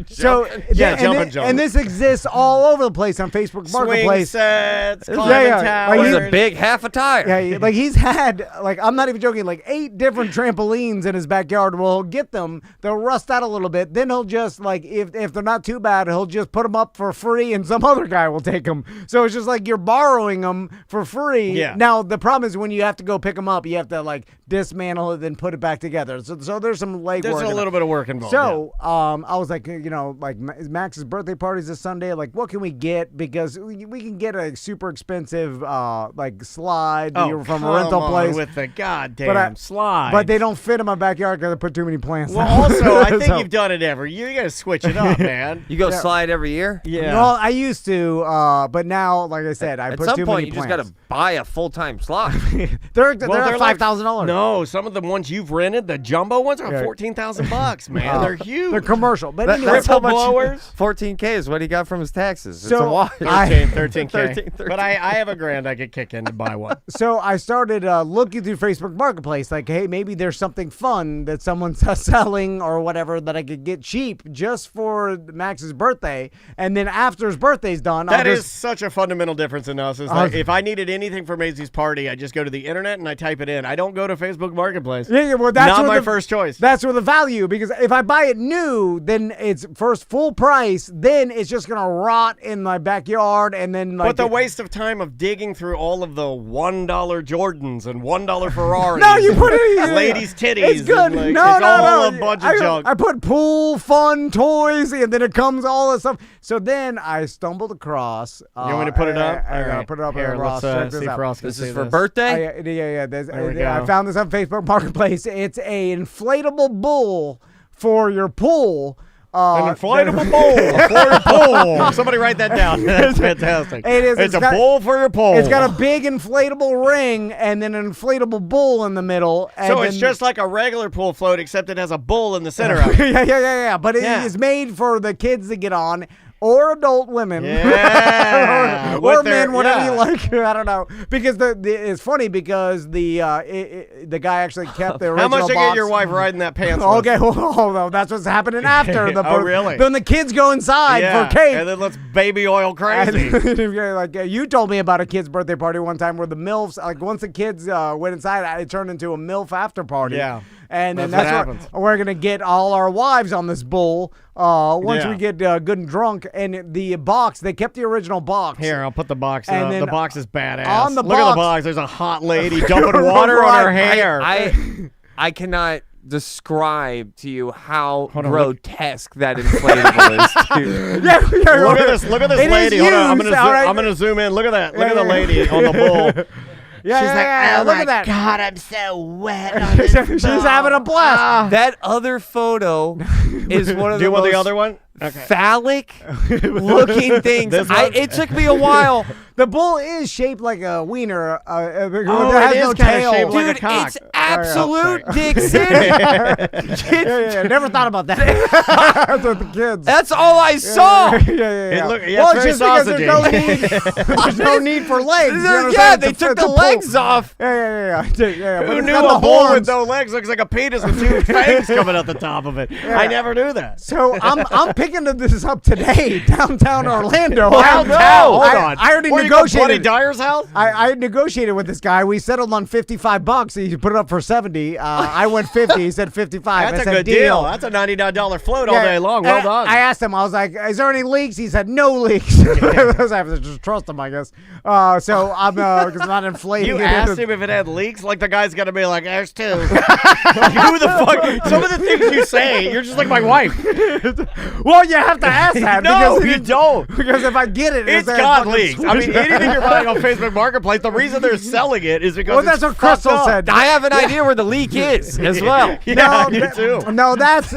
So
Jumping junk.
and this exists all over the place on Facebook Marketplace. Marketplace.
sets, climbing
Yeah, yeah.
towers.
Like,
He's a big half a tire.
Yeah, like he's had, like, I'm not even joking, like 8 different trampolines in his backyard. Well, he'll get them, they'll rust out a little bit, then he'll just, like, if they're not too bad, he'll just put them up for free and some other guy will take them. So it's just like you're borrowing them for free.
Yeah.
Now, the problem is when you have to go pick them up, you have to, like, dismantle it, then put it back together. So there's some legwork.
There's a little bit of work involved.
So, I was like, like Max's birthday party's this Sunday. Like, what can we get? Because we can get a super expensive, like, slide from a rental place.
With the goddamn slide.
But they don't fit in my backyard because I put too many plants.
Well,
down.
also, I think
So-
you've done it every year. You got to switch it up, man.
You go slide every year?
Yeah.
Well, I used to, but now, like I said, I
At
put
some
too
point,
many
you just
plants.
got to buy a full-time slide.
They're
like
$5,000.
No, some of the ones you've rented, the jumbo ones, are
Yeah.
$14,000, man. They're huge.
They're commercial. But
That-
anyway,
that's how much.
blowers.
14K is what he got from his taxes. It's
So,
a wash.
13K.
13.
But I have a grand I could kick in to buy one.
So I started looking through Facebook Marketplace, like, hey, maybe there's something fun that someone's selling or whatever that I could get cheap just for Max's birthday. And then after his birthday's done,
That
I'll
is
just...
such a fundamental difference in us. Is like, if I needed anything for Maisie's party, I just go to the internet and I type it in. I don't go to Facebook Marketplace.
Yeah, well, that's
not
where
my
the-
first choice.
That's where the value, because if I buy it new, then it's first full price, then it's just going to rot in my backyard, and then like...
But the waste of time of digging through all of the $1 Jordans and $1 Ferraris.
No, you put it...
ladies' titties.
It's good.
and, like,
no,
it's
no,
all
no.
a bunch of junk.
I put pool, fun, toys, and then it comes all this stuff. So then I stumbled across...
You want me to put it up?
I
All right.
put it up
Here,
here, Ross.
let's
Check
see
this
if
out.
Ross can
This
see
is for
this.
birthday?
Yeah.
There we
I
go.
found this on Facebook Marketplace. It's a inflatable bull for your pool.
An inflatable bowl for your pool. Somebody write that down. That's fantastic.
It is.
It's a
got-
bowl for your pool.
It's got a big inflatable ring and then an inflatable bull in the middle. And
So it's
then-
just like a regular pool float, except it has a bull in the center of it.
yeah. But it
Yeah.
is made for the kids to get on. Or adult women,
Yeah.
or
With their-
men, whatever
yeah.
you like. I don't know, because it's funny because the guy actually kept the original
How much to
box.
get your wife riding that pants?
Okay, well, that's what's happening after the.
Oh, really?
Then the kids go inside
Yeah,
for cake.
and then let's baby oil crazy.
Like you told me about a kid's birthday party one time where the MILFs, like once the kids went inside, it turned into a MILF after party.
Yeah.
And then
That's
that's
what
what
happens.
we're going to get all our wives on this bull once
Yeah.
we get good and drunk. And the box, they kept the original box.
Here, I'll put the box
And
up.
then
The box is badass.
on the
Look at the
box-
box. There's a hot lady dumping water on her hair.
I cannot describe to you how
on, look.
grotesque that inflatable is, dude.
Yeah,
Look at this. Look at this
It is
lady. Hold on.
used, all right.
I'm gonna zoom in. Look at that. Look
Yeah,
at the
yeah.
lady on the bull.
Yeah,
She's
yeah,
like,
yeah,
oh
look
my
at that.
God, I'm so wet. On this
She's having a blast.
That other photo is one of
Do
the
you want
most
the other one? Okay.
phallic looking things.
This one?
It took me a while.
The bull is shaped like a wiener.
Oh,
it
it
has
is
no
kinda
tail.
shaped like a
Dude,
cock.
it's absolute
sorry.
Dick City.
Yeah. Never thought about that. With the kids.
That's all I saw.
Yeah.
Look, yeah,
Well,
it's
it's
very
just because there's no need for legs. You know what I'm
Yeah,
saying?
they
It's a-
took
it's
the
a bull.
legs off.
Yeah. But
Who
it's
knew
got
a
the
bull with
horns.
no legs looks like a penis with two fangs coming out the top of it? I never knew that.
So I'm picking this up today, downtown Orlando.
Downtown? Hold on.
I already
What, you go Buddy
negotiated.
Dyer's house?
I negotiated with this guy. We settled on $55. He put it up for 70. I went 50. He said 55.
That's
I
a
said,
good deal. That's a $99 float all
Yeah,
day long.
and
Well done.
I asked him. I was like, "Is there any leaks?" He said, "No leaks." I have to just trust him, I guess. So I'm because I'm not inflating.
You
it.
asked him if it had leaks, like the guy's gonna be like, "There's two." Who the fuck? Some of the things you say, you're just like my wife.
Well, you have to ask that.
No,
because
you don't.
Because if I get it,
It's
like
got
fucking
leaks. I mean, anything you're buying on Facebook Marketplace, the reason they're selling it is because
Well, that's
it's
what Crystal
fucked up.
said.
I have an idea where the leak is as well.
Yeah, you too.
No, that's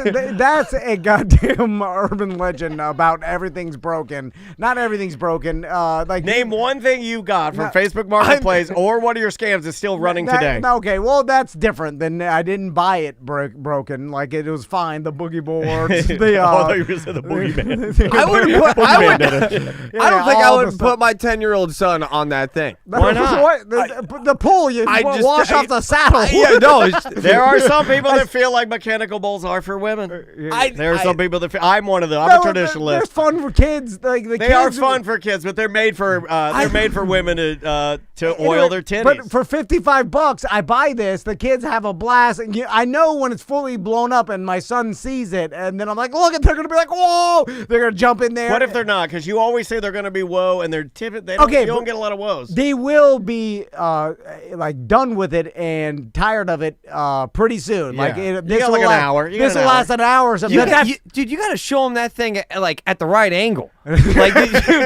a goddamn urban legend about everything's broken. Not everything's broken. Like
Name one thing you got from
No,
Facebook Marketplace or one of your scams is still running today.
Okay, well that's different than I didn't buy it broken. Like it was fine. The boogie boards. The
I thought you were going to say the boogeyman.
I wouldn't put. I don't think I
all the
would
stuff.
put my 10-year-old son on that thing.
Why not?
What? The pool, you
I just-
wash off the saddle.
Yeah, Yeah, no.
There are some people that feel like mechanical bulls are for women. There are some people that feel, I'm one of them. I'm a
They're
traditionalist.
fun for kids. Like the
They
kids
are fun for kids, but they're made for women to oil their titties.
But for $55, I buy this. The kids have a blast. And I know when it's fully blown up and my son sees it, and then I'm like, look, they're going to be like, whoa. They're going to jump in there.
What if they're not? Because you always say they're going to be whoa, and they're you don't get a lot of woes.
They will be like done with it and tired of it pretty soon.
Yeah.
Like
You
this
got
will
like an
last,
hour. You got
This
an
will
hour.
last an hour or something.
Dude, you got to show them that thing like at the right angle. Like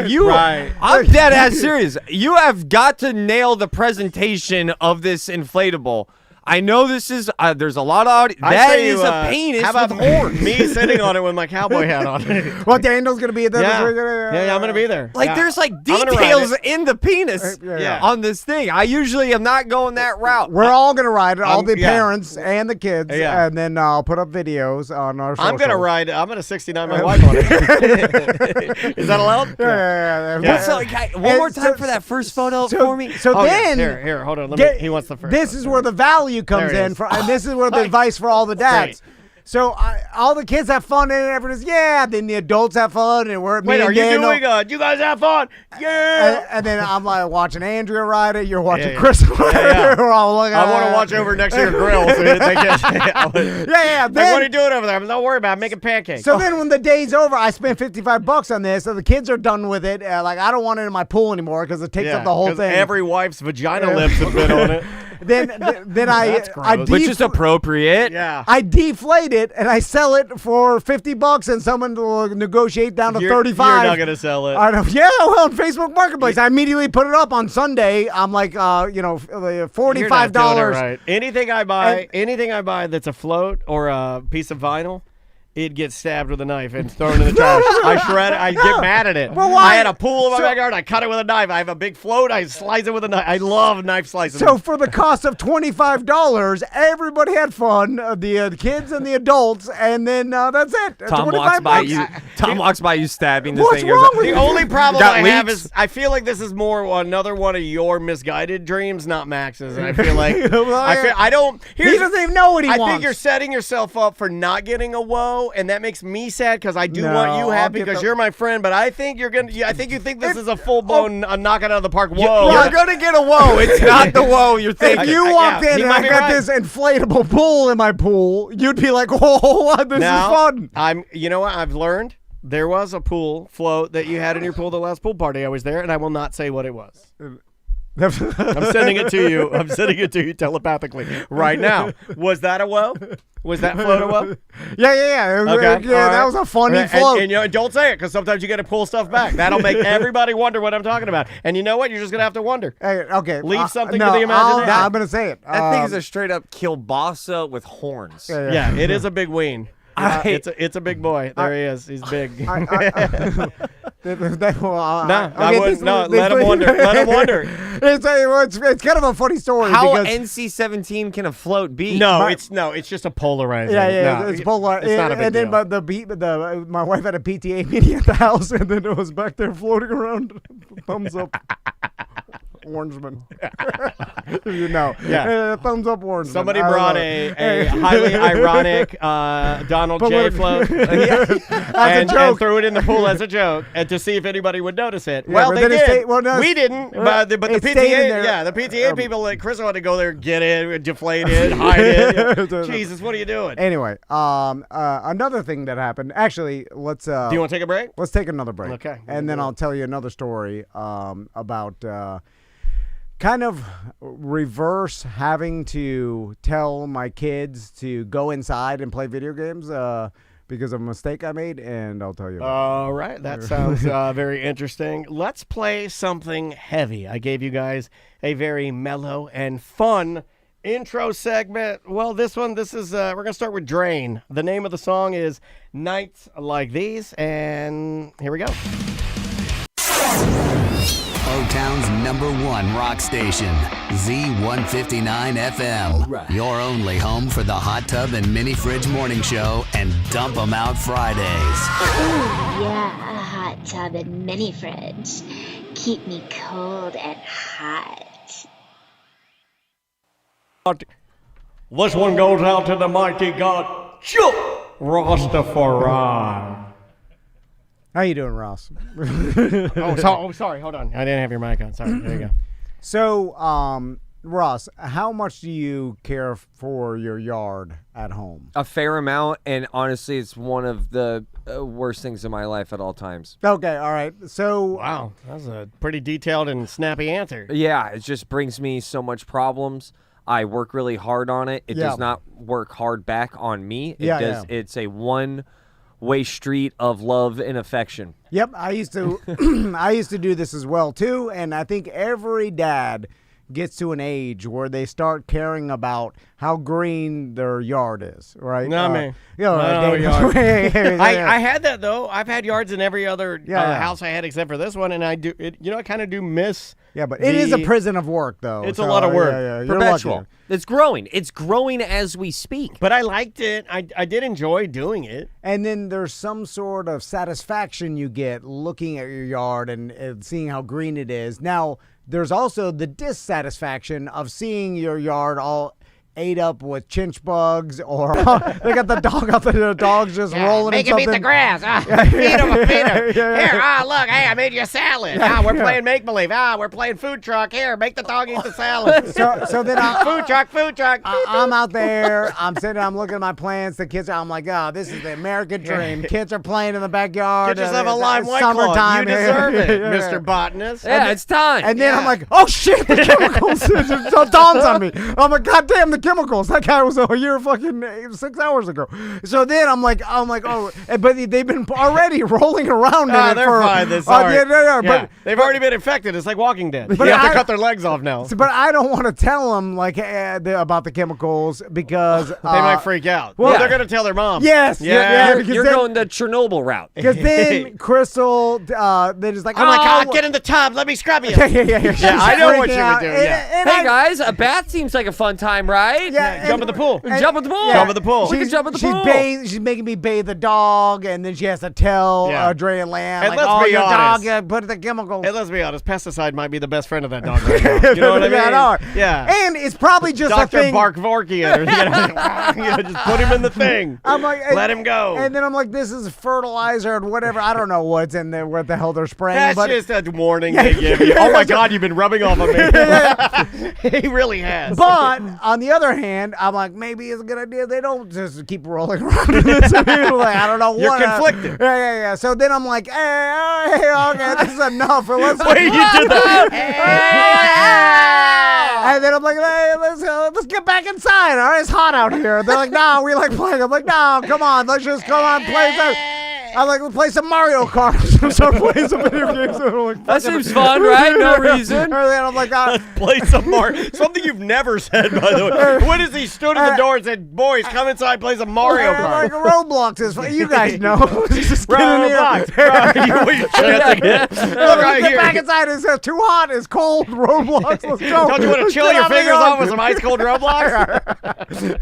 you,
Right.
I'm dead ass serious. You have got to nail the presentation of this inflatable. I know this is there's a lot of audio. That is a penis
How about
with horns.
me sitting on it with my cowboy hat on?
Well, Daniel's going to be there.
Yeah, I'm going to be there.
Like
Yeah.
there's like
I'm gonna ride
details
it.
in the penis
Yeah.
on this thing. I usually am not going that route.
We're all going to ride it, all the
yeah.
parents and the kids,
Yeah.
and then I'll put up videos on our social.
I'm going to ride. I'm going to 69 my wife on it. Is that allowed?
Yeah.
So, one more time for that first photo for me.
So then,
Here, hold on. He wants the first.
This is where the value comes
There it
in,
is.
and this is where the advice for all the dads. So all the kids have fun and everyone's then the adults have fun and we're
Wait,
me
are
and
you
Daniel,
doing? You guys have fun? Yeah.
and then I'm like watching Andrea ride it. You're watching
Yeah.
Chris ride it. We're all looking.
I want to watch over next to your grill. So they can,
Yeah.
like,
Then,
what are you doing over there? Don't worry about it. I'm making pancakes.
so then when the day's over, I spent $55 on this. So the kids are done with it. Like I don't want it in my pool anymore because it takes up the whole
'cause
thing.
Every wife's vagina lips have been on it.
then
Which is appropriate.
Yeah.
I deflate it and I sell it for $50 and someone will negotiate down to
You're
35.
not going to sell it.
I don't, yeah, well, on Facebook Marketplace. I immediately put it up on Sunday. I'm like, $45.
You're not doing it right. Anything I buy that's a float or a piece of vinyl, it gets stabbed with a knife and thrown in the trash. I shred it. I get mad at it.
Well, why?
I had a pool in my backyard. I cut it with a knife. I have a big float. I slice it with a knife. I love knife slicing.
So for the cost of $25, everybody had fun, the kids and the adults, and then that's it.
Tom walks by you. Tom walks by you stabbing this
What's
thing.
wrong with
the
you?
only problem
Got
I have
leaks?
is I feel like this is more another one of your misguided dreams, not Max's. And I feel like I don't.
He doesn't even know what he
I
wants.
think you're setting yourself up for not getting a woe, and that makes me sad because I do
No,
want you
I'll
happy
get
because
the-
you're my friend. But I think you're gonna. I think you think this is a full blown knock it out of the park. Whoa!
You're gonna get a whoa. It's not the whoa you're thinking.
If you walked in
he
and
might
I
be
got
right.
this inflatable pool in my pool, you'd be like, "Oh, this
Now,
is fun."
You know what? I've learned there was a pool float that you had in your pool the last pool party I was there, and I will not say what it was. I'm sending it to you. I'm sending it to you telepathically right now. Was that a woe? Was that float a woe?
Yeah.
Okay.
Yeah,
all
that
right.
was a funny
And-
float.
And, don't say it because sometimes you got to pull stuff back. That'll make everybody wonder what I'm talking about. And you know what? You're just going to have to wonder.
Hey, okay.
Leave something
no,
to the imagination.
I'm going to say it.
That thing is a straight up kielbasa with horns.
Yeah, it is a big ween. It's a big boy. There he is. He's big.
No,
I wouldn't. No, let him wonder. Let him wonder.
It's kind of a funny story.
How
because,
NC-17 can a float be?
No, it's just a polarizer.
Yeah,
No,
it's polar.
It's not a big
and then
deal.
my wife had a PTA meeting at the house, and then it was back there floating around. Thumbs up, Orangeman. You know, thumbs up, Orangeman.
Somebody
I
brought
love
a highly ironic Donald J. float and threw it in the pool as a joke and to see if anybody would notice it.
Yeah,
Well,
but
they
then it
did.
stayed- well, no,
we didn't, but the
it stayed in there.
PTA, the PTA people, like Chris wanted to go there, get it, deflate it, hide it. Jesus, what are you doing?
Anyway, another thing that happened. Actually, let's.
Do you want to take a break?
Let's take another break.
Okay.
And then I'll tell you another story about kind of reverse having to tell my kids to go inside and play video games because of a mistake I made, and I'll tell you about
All right, that sounds very interesting. Let's play something heavy. I gave you guys a very mellow and fun intro segment. Well, this is we're going to start with Drain. The name of the song is Nights Like These, and here we go.
O-Town's #1 rock station, Z159 FM. Right. Your only home for the Hot Tub and Mini Fridge Morning Show and Dump 'em Out Fridays.
Ooh, yeah, a hot tub and mini fridge. Keep me cold and hot.
This one goes out to the mighty god, Rastafari.
How you doing, Ross?
Sorry. Hold on. I didn't have your mic on. Sorry. There you go.
So, Ross, how much do you care for your yard at home?
A fair amount, and honestly, it's one of the worst things in my life at all times.
Okay, all right. So,
Wow, that's a pretty detailed and snappy answer.
Yeah, it just brings me so much problems. I work really hard on it. It does not work hard back on me. It's a one-way street of love and affection.
Yep, I used to I used to do this as well too, and I think every dad gets to an age where they start caring about how green their yard is, right?
Not me.
I
I had that though. I've had yards in every other house I had except for this one, and I do it. I kind of do miss.
Yeah, but it is a prison of work, though.
It's a lot of work.
You're
Perpetual.
lucky.
It's growing. It's growing as we speak.
But I liked it. I did enjoy doing it.
And then there's some sort of satisfaction you get looking at your yard and seeing how green it is. Now, there's also the dissatisfaction of seeing your yard all ate up with chinch bugs, or they got the dog out there, the dog's just rolling
Make
in
him
something.
eat the grass. Feed him. Here, look, hey, I made you a salad. We're playing make-believe. We're playing food truck. Here, make the dog eat the salad.
So then
food truck.
I'm out there, I'm sitting, I'm looking at my plants, the kids, I'm like, this is the American dream. Kids are playing in the backyard.
Get yourself a lime white
summertime.
Claw. You deserve it, Mr. Botanist.
Yeah, it's time.
And then I'm like, oh shit, the chemicals. It so dawns on me. I'm like, God damn, the chemicals. That guy was here fucking 6 hours ago. So then I'm like, oh, but they've been already rolling around in it.
They're fine. They're sorry.
But
they've already been infected. It's like Walking Dead.
But
You have to cut their legs off now.
But I don't want to tell them like about the chemicals because
they might freak out.
Well,
they're gonna tell their mom.
Yes,
You're going the Chernobyl route.
Because then Crystal, they're just like,
I'm like, get in the tub. Let me scrub you.
Yeah,
I know what you would do.
Hey guys, a bath seems like a fun time, right?
Yeah,
jump in the pool.
Jump in the pool.
Jump in the pool.
We can jump in the pool.
She's making me bathe the dog, and then she has to tell Andrea and Lamb,
And
like,
let's be
your
honest.
dog put the chemicals.
Hey, let's be honest. Pesticide might be the best friend of that dog right now. You know what I mean? Yeah.
And it's probably just
Dr.
a thing.
Barkvorkian. Just put him in the thing.
I'm like,
let him go.
And then I'm like, this is fertilizer and whatever. I don't know what's in there, what the hell they're spraying.
That's just a warning they give you. Oh my God, you've been rubbing off on me. He really has.
But on the other hand, I'm like, maybe it's a good idea they don't just keep rolling around in this. Like, I don't know.
You're conflicted.
Yeah. So then I'm like, hey, okay, this is enough. Let's
Wait, you did that?
And then I'm like, hey, let's get back inside. All right, it's hot out here. They're like, no, we like playing. I'm like, no, come on, let's just come on, play some. I'm like, let's play some Mario Kart. Start playing some video games. Like,
that seems fun, right? No reason.
And then I'm like,
play some Mario. Something you've never said, by the way. When has he stood in the door and said, boys, come inside, play some Mario Kart?
Like Roblox is fun. You guys know. Just
Roblox.
Get back inside. It's too hot. It's cold. Roblox. Let's go.
Don't you want to chill your fingers off with some ice cold Roblox?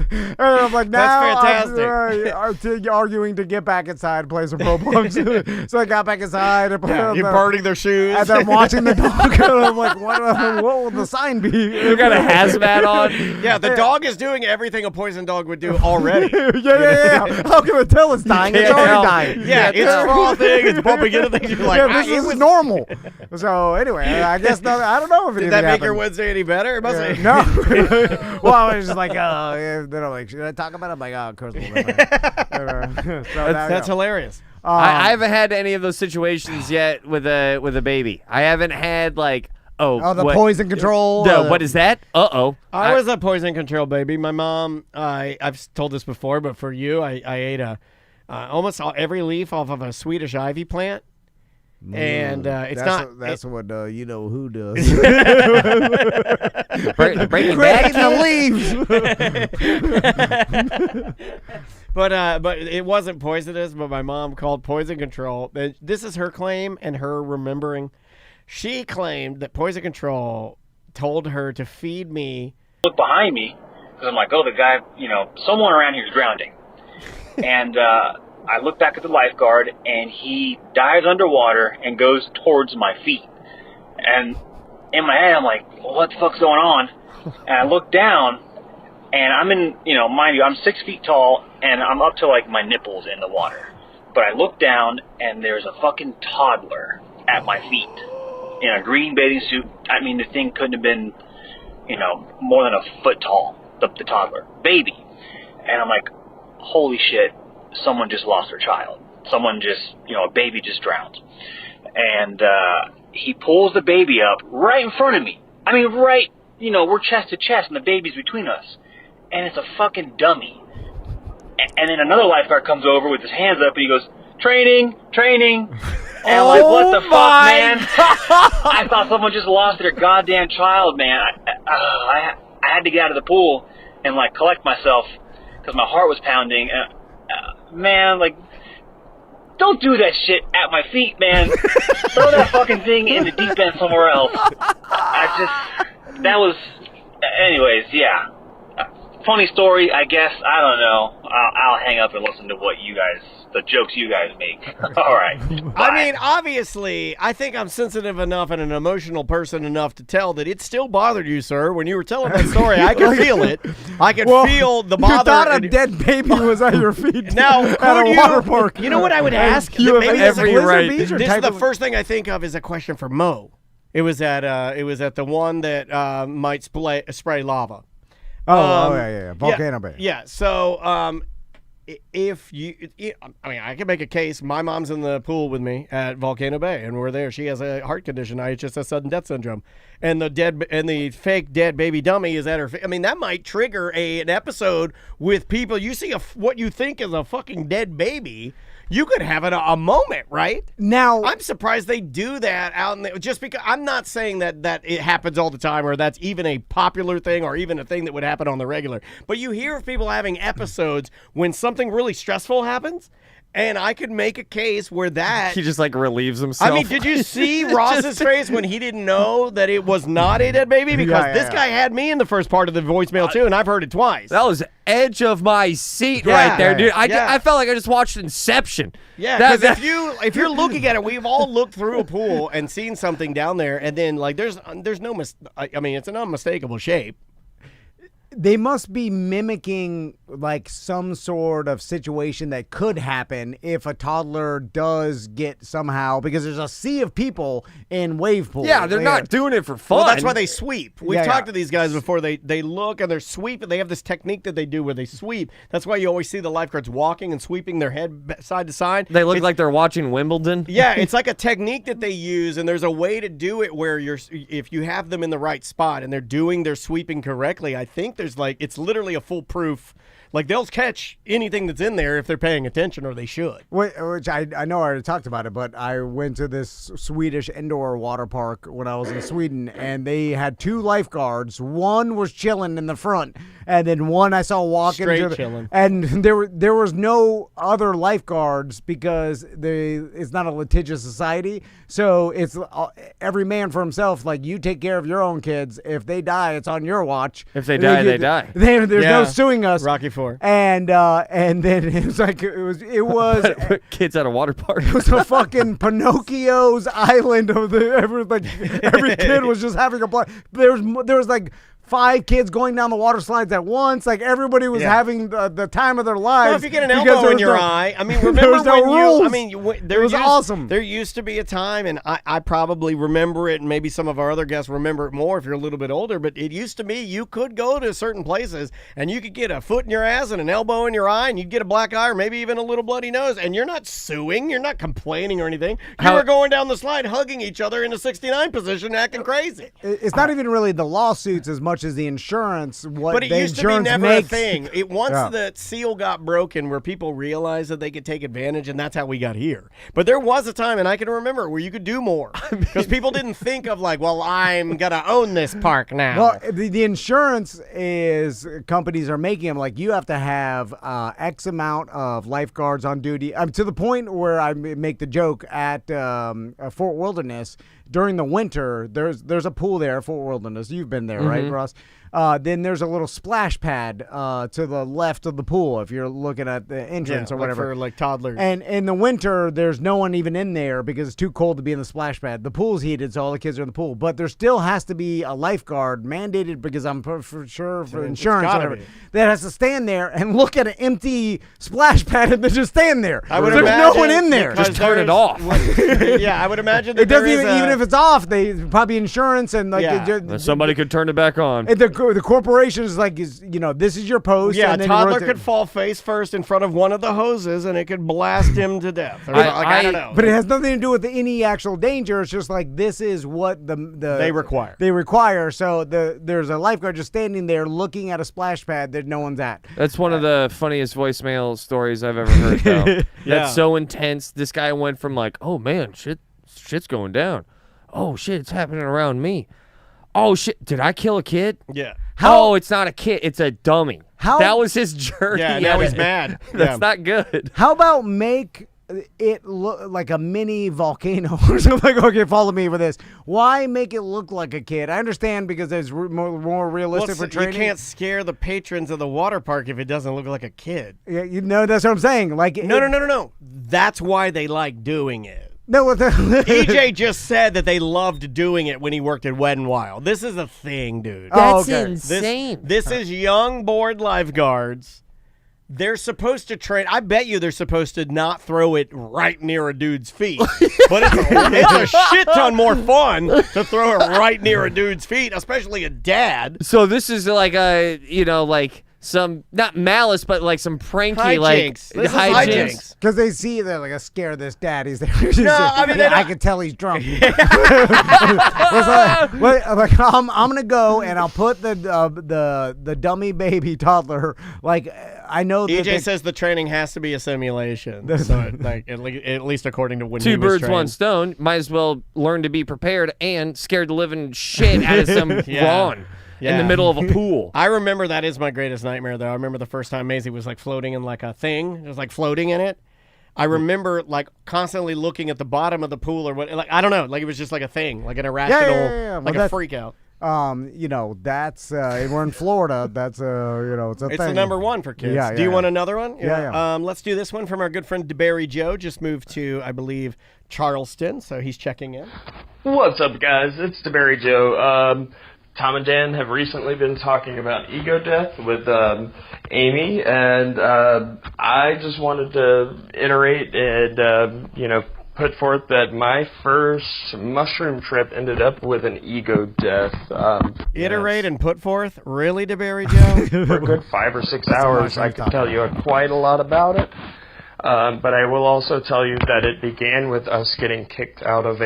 And I'm like, now
that's fantastic.
I'm arguing to get back inside and play some Roblox. So I got back inside. And
you're burning their shoes.
And I'm watching the dog. And I'm like, what will the sign be?
You got a hazmat on.
Yeah, the dog is doing everything a poison dog would do already.
Yeah. How can I tell it's dying? It's already dying.
Yeah, it's frothing. It's bumping into things. You're like,
this is normal. So anyway, I guess I don't know if
did that make your Wednesday any better? It must
no. Well, I was just like, then I'm like, should I talk about it? I'm like, of course.
That's hilarious.
I haven't had any of those situations yet with a baby. I haven't had like
the poison control.
No, what is that?
I was a poison control baby. My mom. I've told this before, but for you, I ate almost every leaf off of a Swedish ivy plant. And it's
that's what you know who does.
Breaking back
the leaves.
But it wasn't poisonous. But my mom called poison control. This is her claim and her remembering. She claimed that poison control told her to feed me.
Look behind me because I'm like, oh, the guy, someone around here is drowning, and. I look back at the lifeguard, and he dives underwater and goes towards my feet. And in my head, I'm like, well, what the fuck's going on? And I look down, And I'm in, mind you, I'm 6 feet tall, and I'm up to, like, my nipples in the water. But I look down, and there's a fucking toddler at my feet in a green bathing suit. I mean, the thing couldn't have been, more than a foot tall, the toddler. Baby. And I'm like, holy shit, someone just lost their child. Someone just, a baby just drowned. And he pulls the baby up right in front of me. I mean, right, we're chest to chest, and the baby's between us. And it's a fucking dummy. And then another lifeguard comes over with his hands up, and he goes, training. And I'm like, what the fuck, man? I thought someone just lost their goddamn child, man. I had to get out of the pool and, like, collect myself because my heart was pounding. Man, like, don't do that shit at my feet, man. Throw that fucking thing in the deep end somewhere else. Anyways, yeah. Funny story, I guess. I don't know. I'll hang up and listen to the jokes you guys make. All right. Bye.
I mean, obviously, I think I'm sensitive enough and an emotional person enough to tell that it still bothered you, sir. When you were telling that story, I could feel it. I could feel the bother.
You thought a dead baby was at your feet
now,
at a water park.
You know what I would ask?
You have
Maybe
every right.
This is the first thing I think of is a question for Mo. It was at the one that might spray lava.
Yeah. Volcano Bay.
Yeah. So, if I can make a case. My mom's in the pool with me at Volcano Bay, and we're there. She has a heart condition. It's just a sudden death syndrome, and the fake dead baby dummy is at her. I mean, that might trigger an episode with people. You see what you think is a fucking dead baby. You could have a moment, right?
Now,
I'm surprised they do that out in just because I'm not saying that it happens all the time or that's even a popular thing or even a thing that would happen on the regular. But you hear of people having episodes when something really stressful happens. And I could make a case where that...
He just, like, relieves himself.
I mean, did you see Ross's face when he didn't know that it was not a dead baby? Because this guy had me in the first part of the voicemail, too, and I've heard it twice.
That was edge of my seat right there, dude. I felt like I just watched Inception.
Yeah, because if you're looking at it, we've all looked through a pool and seen something down there, and then, like, there's no... I mean, it's an unmistakable shape.
They must be mimicking like some sort of situation that could happen if a toddler does get somehow, because there's a sea of people in wave pool.
Yeah, they're not doing it for fun.
Well, that's why they sweep. We've talked to these guys before. They look and they're sweeping. They have this technique that they do where they sweep. That's why you always see the lifeguards walking and sweeping their head side to side.
They look like they're watching Wimbledon.
Yeah, it's like a technique that they use, and there's a way to do it where if you have them in the right spot and they're doing their sweeping correctly, I think it's literally a foolproof. Like, they'll catch anything that's in there if they're paying attention, or they should.
Which I know I already talked about it, but I went to this Swedish indoor water park when I was in Sweden, and they had two lifeguards. One was chilling in the front, and then one I saw walking.
Straight chilling.
And there was no other lifeguards because it's not a litigious society. So it's every man for himself. Like, you take care of your own kids. If they die, it's on your watch.
If they die, they die.
There's no suing us.
Rocky IV.
And then it was like it was
kids at a water park.
It was a fucking Pinocchio's island of every kid was just having a blast. There was like 5 kids going down the water slides at once. Like, everybody was having the time of their lives.
Well, if you get an elbow in your eye, I mean, remember
it was awesome.
There used to be a time, and I probably remember it, and maybe some of our other guests remember it more if you're a little bit older, but it used to be you could go to certain places, and you could get a foot in your ass and an elbow in your eye, and you'd get a black eye or maybe even a little bloody nose, and you're not suing, you're not complaining or anything. You were going down the slide hugging each other in a 69 position, acting crazy.
It's not even really the lawsuits as much as the insurance.
But it used to be never a thing. Once the seal got broken where people realized that they could take advantage, and that's how we got here. But there was a time, and I can remember, where you could do more. Because people didn't think of like, well, I'm going to own this park now.
Well, the insurance is, companies are making them like, you have to have X amount of lifeguards on duty. To the point where I make the joke at Fort Wilderness, during the winter, there's a pool there, Fort Wilderness. You've been there, right, Ross? Then there's a little splash pad to the left of the pool if you're looking at the entrance or whatever.
For like toddlers.
And in the winter, there's no one even in there because it's too cold to be in the splash pad. The pool's heated, so all the kids are in the pool. But there still has to be a lifeguard mandated because I'm for sure for insurance or whatever, that has to stand there and look at an empty splash pad and then just stand there. There's no one in there.
Just turn it off.
Yeah, I would imagine that
it doesn't even if it's off, they probably insurance and like
somebody could turn it back on.
The corporation is like, this is your post.
Yeah,
and
a
then
toddler could fall face first in front of one of the hoses and it could blast him to death. I don't know.
But it has nothing to do with any actual danger. It's just like this is what
they require.
They require. So there's a lifeguard just standing there looking at a splash pad that no one's at.
That's one of the funniest voicemail stories I've ever heard, though. That's so intense. This guy went from like, oh man, shit's going down. Oh shit, it's happening around me. Oh shit, did I kill a kid?
Yeah.
Oh, it's not a kid, it's a dummy. That was his journey.
Yeah, now he's mad.
That's not good.
How about make it look like a mini volcano or something? Like, okay, follow me with this. Why make it look like a kid? I understand because it's more realistic for training.
You can't scare the patrons of the water park if it doesn't look like a kid.
Yeah, that's what I'm saying. Like,
no. That's why they like doing it.
No,
EJ just said that they loved doing it when he worked at Wet n Wild. This is a thing, dude.
That's insane.
This is young bored lifeguards. They're supposed to train. I bet you they're supposed to not throw it right near a dude's feet. But it's a shit ton more fun to throw it right near a dude's feet, especially a dad.
So this is like some, not malice, but like some pranky,
hijinks.
Because they see they're like, scare this dad. He's there. I can tell he's drunk. I'm gonna go and I'll put the dummy baby toddler. Like I know.
EJ says the training has to be a simulation. So at least according to when
two birds, one stone. Might as well learn to be prepared and scared the living shit out of some lawn. In the middle of a pool.
I remember that is my greatest nightmare, though. I remember the first time Maisie was like floating in like a thing. It was like floating in it. I remember like constantly looking at the bottom of the pool or what. Like I don't know. Like it was just like a thing, like an irrational, like a freak out.
That's we're in Florida. That's it's a thing.
It's the number one for kids.
Yeah,
do you want another one?
Yeah.
Let's do this one from our good friend DeBerry Joe. Just moved to, I believe, Charleston, so he's checking in.
What's up, guys? It's DeBerry Joe. Tom and Dan have recently been talking about ego death with Amy, and I just wanted to iterate and, put forth that my first mushroom trip ended up with an ego death.
Iterate and put forth? Really, DeBerry Joe?
For a good 5 or 6 hours, I could tell you quite a lot about it. But I will also tell you that it began with us getting kicked out of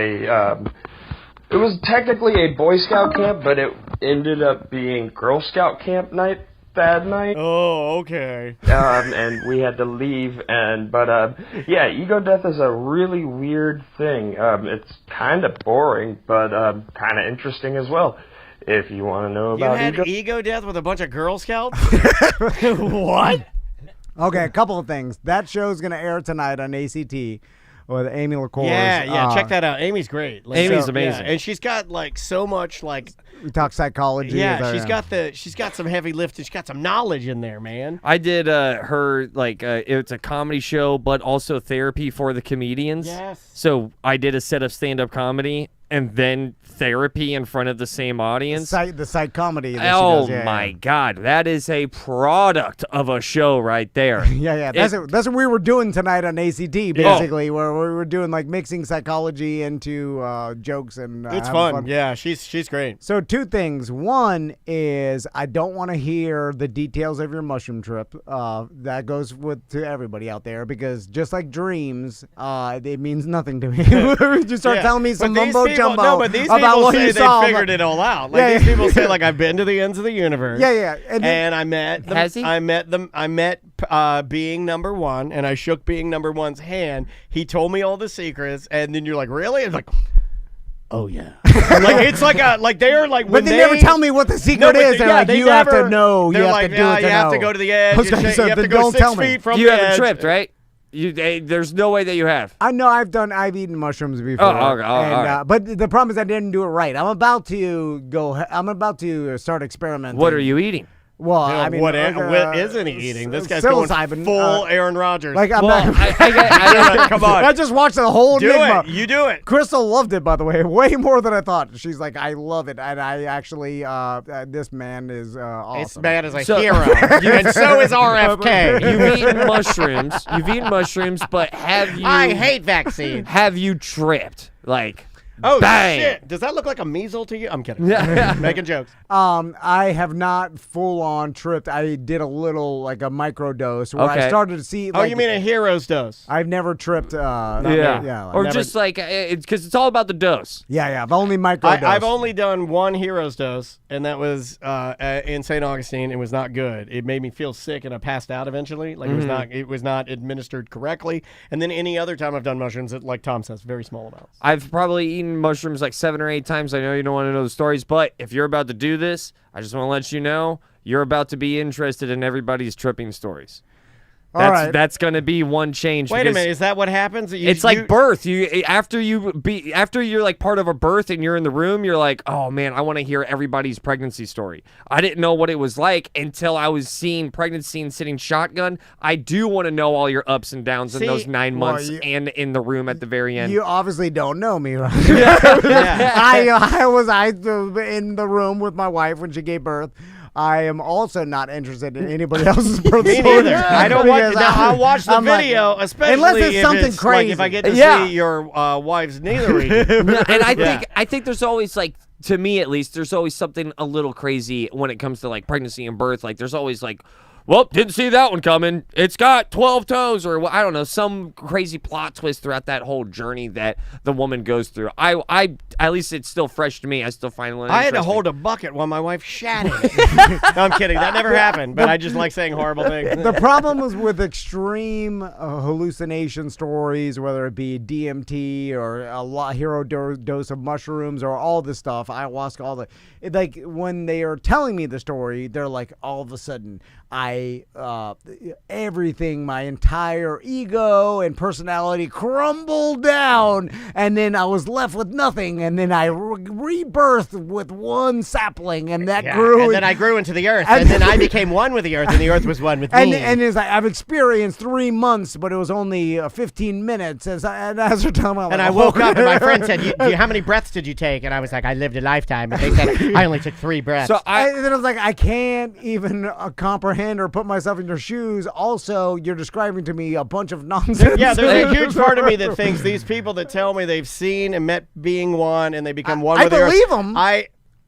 it was technically a Boy Scout camp, but it ended up being Girl Scout camp night that night.
Oh, okay.
And we had to leave. Ego death is a really weird thing. It's kind of boring, but kind of interesting as well. If you want to know about
You had ego death with a bunch of Girl Scouts?
What? Okay, a couple of things. That show's going to air tonight on ACT. With Amy LaCour.
Yeah, check that out. Amy's great.
Amy's amazing.
Yeah. And she's got like so much like
we talk psychology.
Yeah, she's got some heavy lifting. She's got some knowledge in there, man.
I did her it's a comedy show, but also therapy for the comedians.
Yes.
So I did a set of stand-up comedy and then therapy in front of the same audience.
The psych comedy.
My God, that is a product of a show right there.
Yeah. That's what we were doing tonight on ACT, basically, where we were doing like mixing psychology into jokes and
it's fun. Yeah, she's great.
So 2 things. One is I don't want to hear the details of your mushroom trip. That goes to everybody out there because just like dreams, it means nothing to me. You start telling me some mumbo jumbo.
No, but these people say they figured it all out. Like these people say, like I've been to the ends of the universe.
Yeah.
And I met them.
Has he?
I met being number one, and I shook being number one's hand. He told me all the secrets, and then you're like, really? It's like, oh yeah. Like it's like they're like.
But they never tell me what the secret is. They're like, you have to know. You have to do it.
You have to go to the edge.
You have to go 6 feet from the edge.
You haven't tripped, right? There's no way that you have.
I know I've eaten mushrooms before.
All right.
But the problem is I didn't do it right. I'm about to start experimenting.
What are you eating?
Well, I mean,
what isn't he eating? This guy's going full Aaron Rodgers.
Like,
come on.
I just watched the whole Enigma.
You do it.
Crystal loved it, by the way, way more than I thought. She's like, I love it, and I actually, this man is awesome.
This man is a hero, and so is RFK.
You've eaten mushrooms, but have you?
I hate vaccines.
Have you tripped? Like.
Oh,
bang.
shit. Does that look like a measles to you? I'm kidding. Making jokes.
I have not full on tripped. I did a little, like a micro dose where I started to see.
You mean a hero's dose?
I've never tripped.
Just like, because it's all about the dose.
Yeah. I've only micro dose.
I've only done one hero's dose, and that was in St. Augustine. It was not good. It made me feel sick, and I passed out eventually. Like it was not administered correctly. And then any other time I've done mushrooms, like Tom says, very small amounts.
I've probably eaten mushrooms like 7 or 8 times. I know you don't want to know the stories, but if you're about to do this, I just want to let you know you're about to be interested in everybody's tripping stories. That's going to be one change.
Wait a minute, is that what happens?
It's like birth. After you're like part of a birth and you're in the room, you're like, oh man, I want to hear everybody's pregnancy story. I didn't know what it was like until I was seeing pregnancy and sitting shotgun. I do want to know all your ups and downs in those 9 months and in the room at the very end.
You obviously don't know me, right? I was in the room with my wife when she gave birth. I am also not interested in anybody else's birth
Me
story.
neither. I don't watch. I'll watch the video, especially
unless it's something crazy.
Like if I get to see your wife's neither region.
And I think there's always like, to me at least, there's always something a little crazy when it comes to like pregnancy and birth. Like there's always like, well, didn't see that one coming. It's got 12 toes, or I don't know, some crazy plot twist throughout that whole journey that the woman goes through. I at least it's still fresh to me. I still find it.
I had to hold a bucket while my wife shat it. No, I'm kidding. That never happened. But I just like saying horrible things.
The problem is with extreme hallucination stories, whether it be DMT or a hero dose of mushrooms or all this stuff, ayahuasca, like when they are telling me the story, they're like all of a sudden everything, my entire ego and personality crumbled down, and then I was left with nothing, and then I rebirthed with one sapling, and that grew.
And then I grew into the earth, and then I became one with the earth, and the earth was one with me.
And it's like I've experienced 3 months, but it was only 15 minutes. As we're talking about,
and I woke up, and my friend said, "How many breaths did you take?" And I was like, "I lived a lifetime." And they said, "I only took 3 breaths."
So then I was like, I can't even comprehend or put myself in your shoes. Also, you're describing to me a bunch of nonsense.
Yeah, there's a huge part of me that thinks these people that tell me they've seen and met being one and they become one with the earth.
I believe them.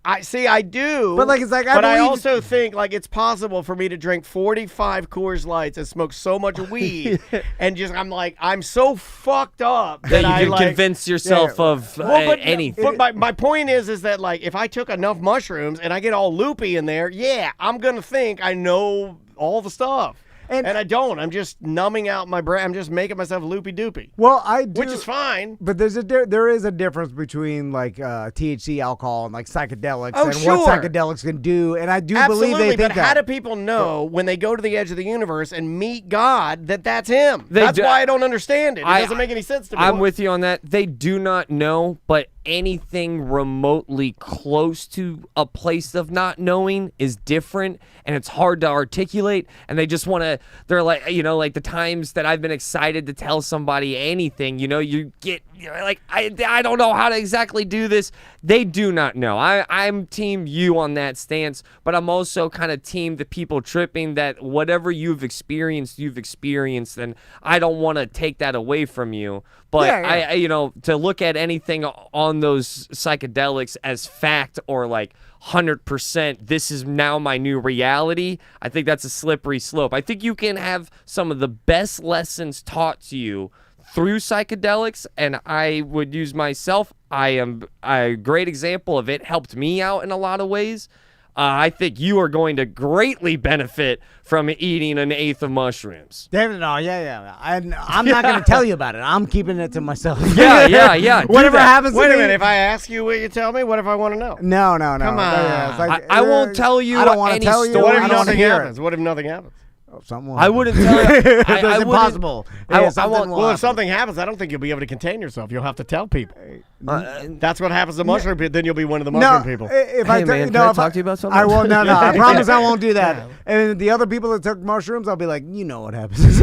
I see, I do.
But like, it's like,
I also think like it's possible for me to drink 45 Coors Lights and smoke so much weed, and just I'm so fucked up that
you can convince yourself of anything.
But my point is that like if I took enough mushrooms and I get all loopy in there, I'm gonna think I know all the stuff. And I don't. I'm just numbing out my brain. I'm just making myself loopy doopy.
Well, I do,
which is fine.
But there is a difference between like THC, alcohol, and like psychedelics,
what
psychedelics can do. And I do believe they think
but how do people know when they go to the edge of the universe and meet God that that's him? That's why I don't understand it. It doesn't make any sense to me.
I'm with you on that. They do not know, but anything remotely close to a place of not knowing is different, and it's hard to articulate, and they just want to, they're like, like the times that I've been excited to tell somebody anything, you get like, I don't know how to exactly do this. They do not know. I'm team you on that stance, but I'm also kind of team the people tripping that whatever you've experienced, and I don't want to take that away from you. But to look at anything on those psychedelics as fact or like 100%, this is now my new reality, I think that's a slippery slope. I think you can have some of the best lessons taught to you through psychedelics, and I would use myself. I am a great example of it. Helped me out in a lot of ways. I think you are going to greatly benefit from eating an 1/8 of mushrooms.
David, I'm not going to tell you about it. I'm keeping it to myself.
Yeah.
Whatever happens to me.
Wait a minute. If I ask you, will you tell me? What if I want to know?
No.
Come on.
It's like,
I won't tell you.
I don't want to tell you.
What if nothing happens? What if nothing happens?
Something
I wouldn't tell you.
It's impossible.
Well, if something happens, I don't think you'll be able to contain yourself. You'll have to tell people. That's what happens to mushroom people. Then you'll be one of the mushroom people.
If
Hey, man, can I talk to you about something?
I won't. No. I promise I won't do that. And the other people that took mushrooms, I'll be like, you know what happens.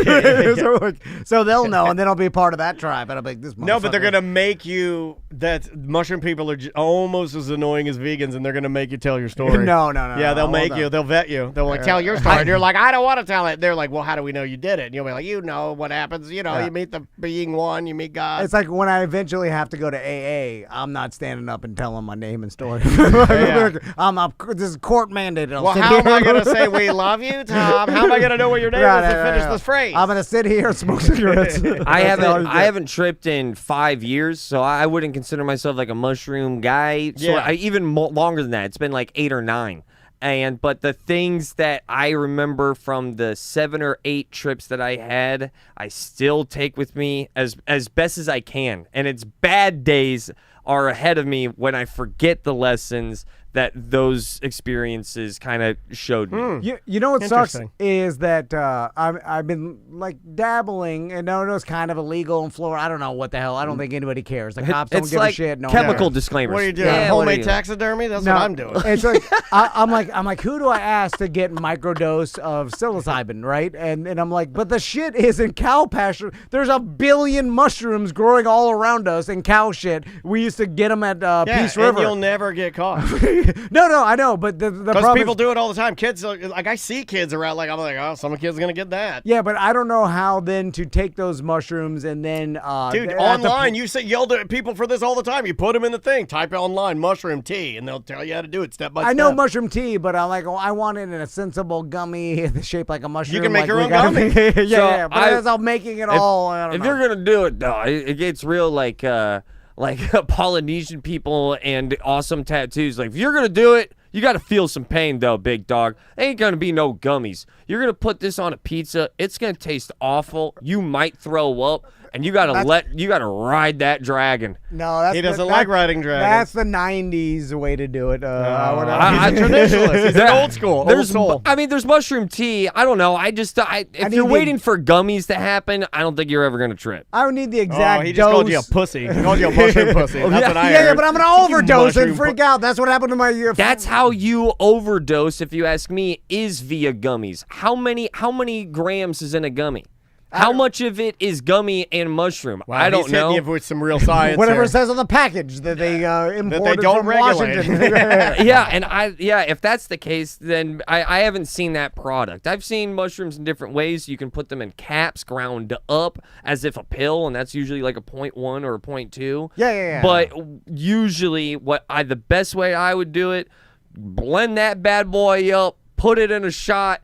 So they'll know, and then I'll be part of that tribe. And I'll be like, this.
No, but they're gonna make you. That mushroom people are almost as annoying as vegans, and they're gonna make you tell your story.
No.
Yeah, they'll make you. They'll vet you. They'll like tell your story. And you're like, I don't want to tell it. They're like, well, how do we know you did it? And you'll be like, you know what happens. You know, you meet the being one, you meet God.
It's like when I eventually have to go to AA, I'm not standing up and telling my name and story. This is court mandated.
Well, how am I going to say we love you, Tom? How am I going to know what your name is to finish this phrase?
I'm going to sit here and smoke cigarettes.
I haven't tripped in 5 years, so I wouldn't consider myself like a mushroom guy. So even longer than that. It's been like 8 or 9. But the things that I remember from the 7 or 8 trips that I had, I still take with me as best as I can. And it's bad days are ahead of me when I forget the lessons that those experiences kind of showed me.
You know what sucks is that I've been like dabbling, and no, it's kind of illegal in Florida. I don't know what the hell. I don't think anybody cares. The cops don't give a shit. No
chemical disclaimers.
What are you doing? Homemade taxidermy? That's what I'm doing.
It's like I'm like, who do I ask to get microdose of psilocybin, right? And I'm like, but the shit is in cow pasture. There's a billion mushrooms growing all around us in cow shit. We used to get them at Peace River.
And you'll never get caught.
No, I know, but the problem
people do it all the time. Kids, like I see kids around, like I'm like, oh, some kid's gonna get that.
Yeah, but I don't know how then to take those mushrooms and then
dude, online you yell at people for this all the time. You put them in the thing, type online mushroom tea, and they'll tell you how to do it step by step.
I know mushroom tea, but I'm like, I want it in a sensible gummy shaped like a mushroom.
You can make
like
your own gummy.
yeah, but as I'm making it all. I don't know.
You're gonna do it though, it gets real like Polynesian people and awesome tattoos. Like if you're gonna do it, you got to feel some pain though, big dog. Ain't gonna be no gummies. You're gonna put this on a pizza. It's gonna taste awful. You might throw up, and you gotta ride that dragon.
No,
he doesn't like riding dragons.
That's the '90s way to do it.
He's a traditionalist. He's an old school.
There's mushroom tea. I don't know. If you're waiting for gummies to happen, I don't think you're ever gonna trip.
I would need the exact dose.
He just called you a pussy. He called you a mushroom pussy. That's what I heard.
Yeah, but I'm gonna overdose and freak out. That's what happened to my.
That's how you overdose, if you ask me, is via gummies. How many grams is in a gummy? How much of it is gummy and mushroom?
Well,
I don't know.
He's hitting you with some real science.
Whatever it says on the package that they imported from Washington.
If that's the case, then I haven't seen that product. I've seen mushrooms in different ways. You can put them in caps, ground up as if a pill, and that's usually like a 0.1 or a 0.2.
Yeah.
But usually, the best way I would do it, blend that bad boy up, put it in a shot,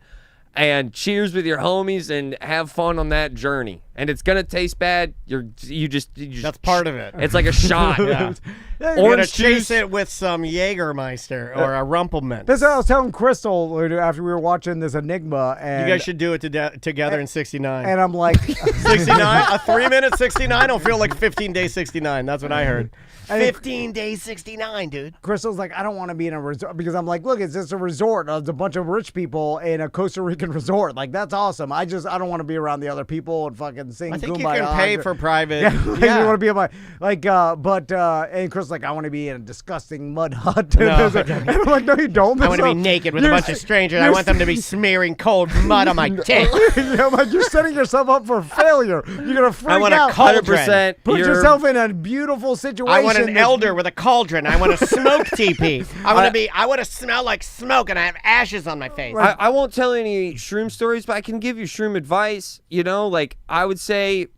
and cheers with your homies and have fun on that journey. And it's gonna taste bad. You just
that's part of it.
It's like a shot.
Yeah. You're gonna chase it with some Jägermeister or a Rumpelman.
That's what I was telling Crystal after we were watching this Enigma. And
you guys should do it together in 69.
And I'm like,
69, a 3-minute 69 will feel like 15 day 69. That's what I heard. 15 days 69, dude.
Crystal's like, I don't want to be in a resort because I'm like, look, it's just a resort. It's a bunch of rich people in a Costa Rican resort. Like that's awesome. I don't want to be around the other people and fucking sing.
I think
Kumbaya.
you can pay for private.
Yeah, you want to be in my and Chris like, I want to be in a disgusting mud hut.
No,
and I'm like, no, you don't.
I want to be naked with a bunch of strangers. I want them to be smearing cold mud on my dick.
I'm like, you're setting yourself up for failure. You're gonna freak out.
I want a cauldron.
Put yourself in a beautiful situation.
I want an elder with a cauldron. I want a smoke teepee. I want to smell like smoke, and I have ashes on my face.
I won't tell any shroom stories, but I can give you shroom advice. Like I would say,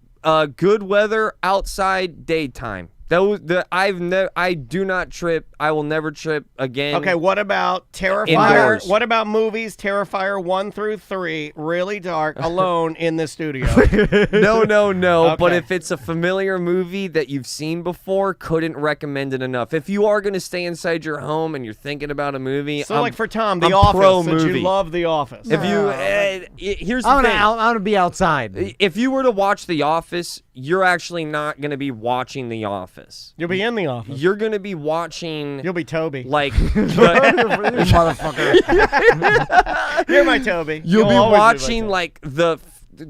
good weather outside daytime. I do not trip. I will never trip again.
Okay, what about Terrifier?
Indoors.
What about movies? Terrifier 1 through 3, really dark, alone in the studio.
No.
Okay.
But if it's a familiar movie that you've seen before, couldn't recommend it enough. If you are going to stay inside your home and you're thinking about a movie,
so like for Tom, The Office, since you love The Office.
If you, here's the thing.
I'm gonna be outside.
If you were to watch The Office, you're actually not going to be watching The Office. office.
You'll be in the office.
You're going to be watching.
You'll be Toby.
Like,
motherfucker.
You're my Toby.
You'll be
always
watching
my
like the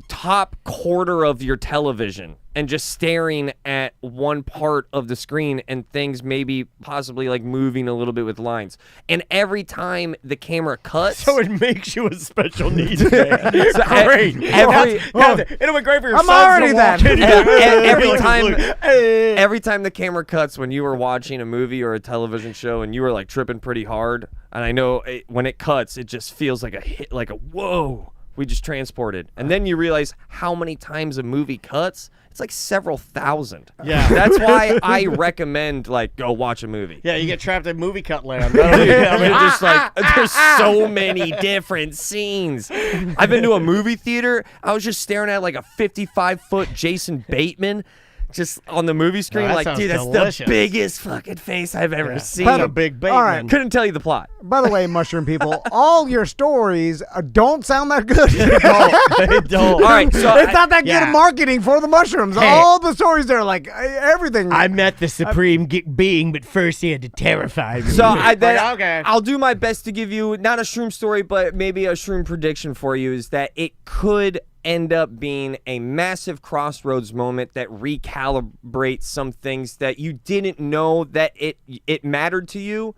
top quarter of your television and just staring at one part of the screen and things maybe possibly like moving a little bit with lines. And every time the camera cuts,
So it makes you a special needs man. Great. It'll be great for your
I'm
sons
already
to walk
that.
in.
every time the camera cuts when you were watching a movie or a television show and you were like tripping pretty hard, and I know when it cuts, it just feels like a hit, like a whoa. We just transported. And then you realize how many times a movie cuts. It's like several thousand.
Yeah.
That's why I recommend, like, go watch a movie.
Yeah, you get trapped in movie cut land.
Just like, there's so many different scenes. I've been to a movie theater. I was just staring at like a 55-foot Jason Bateman just on the movie screen.
that
Like,
sounds
dude, that's
delicious.
the biggest fucking face I've ever seen.
But a big Bateman.
All right.
Couldn't tell you the plot.
By the way, mushroom people, all your stories don't sound that good.
They don't.
All right, so
it's not that good of marketing for the mushrooms.
Hey.
All the stories there, like everything.
I met the supreme being, but first he had to terrify me.
So
okay.
I'll do my best to give you not a shroom story, but maybe a shroom prediction for you is that it could end up being a massive crossroads moment that recalibrates some things that you didn't know that it mattered to you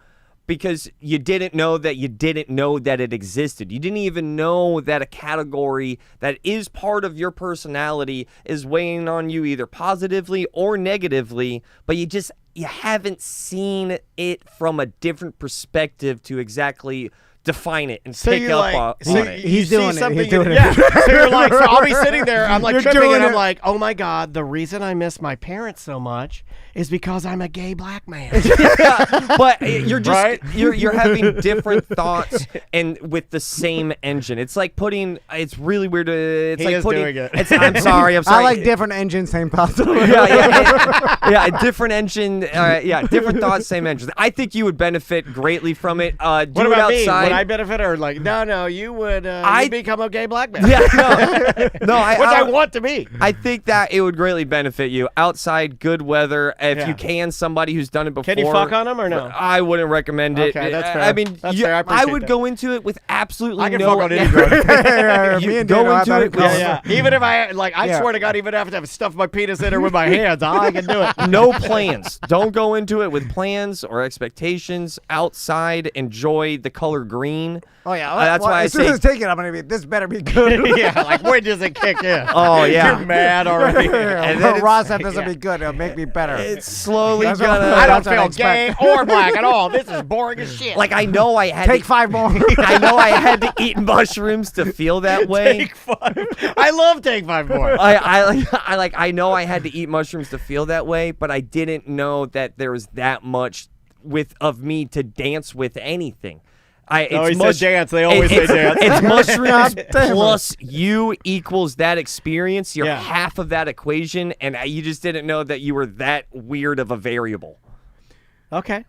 because you didn't know that it existed. You didn't even know that a category that is part of your personality is weighing on you either positively or negatively, but you haven't seen it from a different perspective to exactly define it and pick up on it.
He's doing it. He's doing it.
Yeah. So you're like, so I'll be sitting there, I'm like
You're
tripping,
doing
and I'm
it.
like, oh my God, the reason I miss my parents so much is because I'm a gay black man.
But you're just
Right?
you're having different thoughts and with the same engine. It's like putting. It's really weird. It's
He
like
is
putting.
doing it.
I'm sorry.
I like different engines, same thoughts.
yeah, different engine. Different thoughts, same engine. I think you would benefit greatly from it. Do
What
it
about me?
outside.
Would I benefit or like, no, you would you'd become a gay black man.
Yeah, no,
Which I want to be.
I think that it would greatly benefit you outside, good weather. If you can, somebody who's done it before.
Can you fuck on them or no?
I wouldn't recommend it.
Okay, that's fair.
I mean,
That's fair. I
I
appreciate
would
that.
go into it with absolutely
I can
no.
fuck on any drug.
Me and
go
Dano have
into
that
it.
in common.
Yeah. Even if I swear to God, even if I have to stuff my penis in her with my hands, I can do it.
No plans. Don't go into it with plans or expectations. Outside, enjoy the color green.
Oh yeah,
That's why I
as soon as
say.
it's taken, I'm gonna be. This better be good.
Yeah, like when does it kick in?
Oh yeah.
You're mad already.
And then
Ross, if this will be good, it'll make me better.
It's slowly
That's
gonna.
what-
I don't
That's what I
feel gay
expect.
or black at all. This is boring as shit.
Like I know I had
Take
to,
5 more.
I know I had to eat mushrooms to feel that way.
Take 5. I love Take 5 more.
I know I had to eat mushrooms to feel that way, but I didn't know that there was that much of me to dance with anything.
He said dance. They always say dance.
It's mushrooms plus you equals that experience. You're half of that equation, and you just didn't know that you were that weird of a variable.
Okay.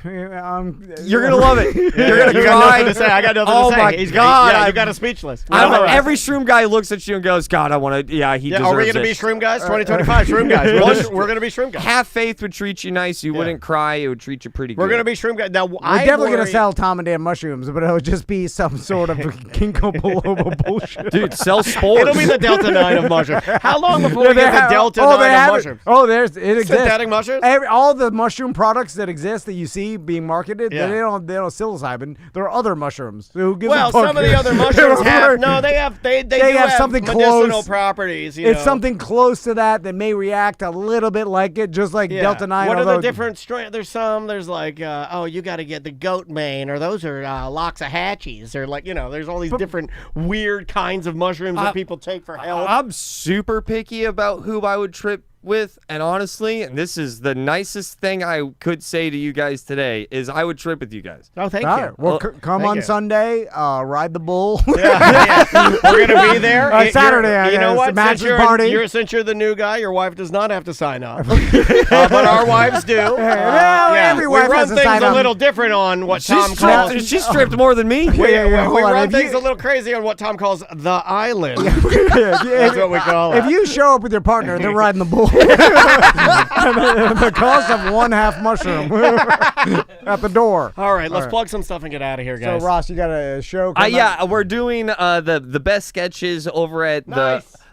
You're gonna love it. You're gonna
You
cry.
got nothing to say. I got nothing
Oh
to say.
my
He's
God!
Yeah, you got a speechless.
Every shroom guy looks at you and goes, "God, I want to." Yeah, he deserves
Are we gonna
it.
be shroom guys? 2025 shroom guys. We're gonna be shroom guys.
Half Faith would treat you nice. You wouldn't cry. It would treat you pretty good.
We're gonna be shroom guys. Now
We're definitely gonna sell Tom and Dan mushrooms, but it'll just be some sort of ginkgo biloba bullshit.
Dude, sell spores.
It'll be the Delta 9 of mushrooms. How long before we get the Delta 9 of mushrooms?
Oh, it exists.
Synthetic mushrooms?
All the mushroom products that exist that you see being marketed, they don't psilocybin. There are other mushrooms. Who gives a fuck?
Some of the other mushrooms have they do have
something
medicinal
close.
properties.
It's something close to that may react a little bit like it, just like Delta 9.
What are the different strains? There's like, you got to get the goat mane, or those are Loxahatchees, or like, there's all these different weird kinds of mushrooms that people take for health.
I'm super picky about who I would trip with, and honestly, and this is the nicest thing I could say to you guys today, is I would trip with you guys.
Oh, thank you.
Well, come on Sunday, ride the bull.
Yeah. We're gonna be there.
Saturday,
you know what?
Since
Since you're the new guy, your wife does not have to sign up, but our wives do.
Every wife
we run
has to
things
sign
a
up.
little different on what Tom calls.
She stripped more than me.
We
hold on.
run
If
things
you-
a little crazy on what Tom calls the island. That's what we call it.
If you show up with your partner, they're riding the bull. The cost of one half mushroom at the door.
All right, let's plug some stuff and get out of here, guys.
So, Ross, you got a show coming up?
We're doing the best sketches over at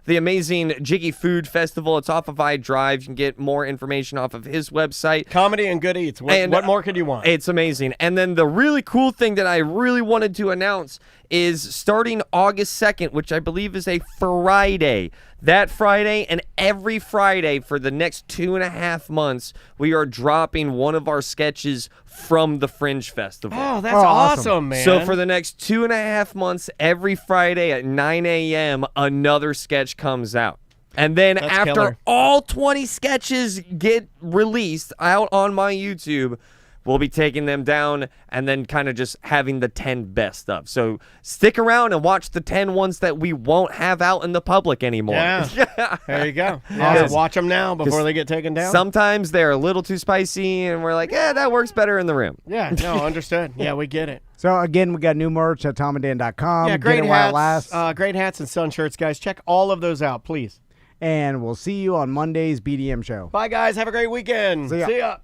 the amazing Jiggy Food Festival. It's off of iDrive. You can get more information off of his website.
Comedy and good eats. What more could you want?
It's amazing. And then the really cool thing that I really wanted to announce is starting August 2nd, which I believe is a Friday. That Friday and every Friday for the next 2.5 months, we are dropping one of our sketches from the Fringe Festival.
Oh, that's awesome, man.
So for the next 2.5 months, every Friday at 9 a.m., another sketch comes out. And then after all 20 sketches get released out on my YouTube, we'll be taking them down and then kind of just having the 10 best of. So stick around and watch the 10 ones that we won't have out in the public anymore.
Yeah. There you go. Watch them now before they get taken down.
Sometimes they're a little too spicy, and we're like, that works better in the room.
Yeah, no, understood. Yeah, we get it.
So, again, we got new merch at tomanddan.com.
Yeah, great
Get it while it
hats.
lasts.
Great hats and sun shirts, guys. Check all of those out, please.
And we'll see you on Monday's BDM show.
Bye, guys. Have a great weekend.
See ya.
See ya.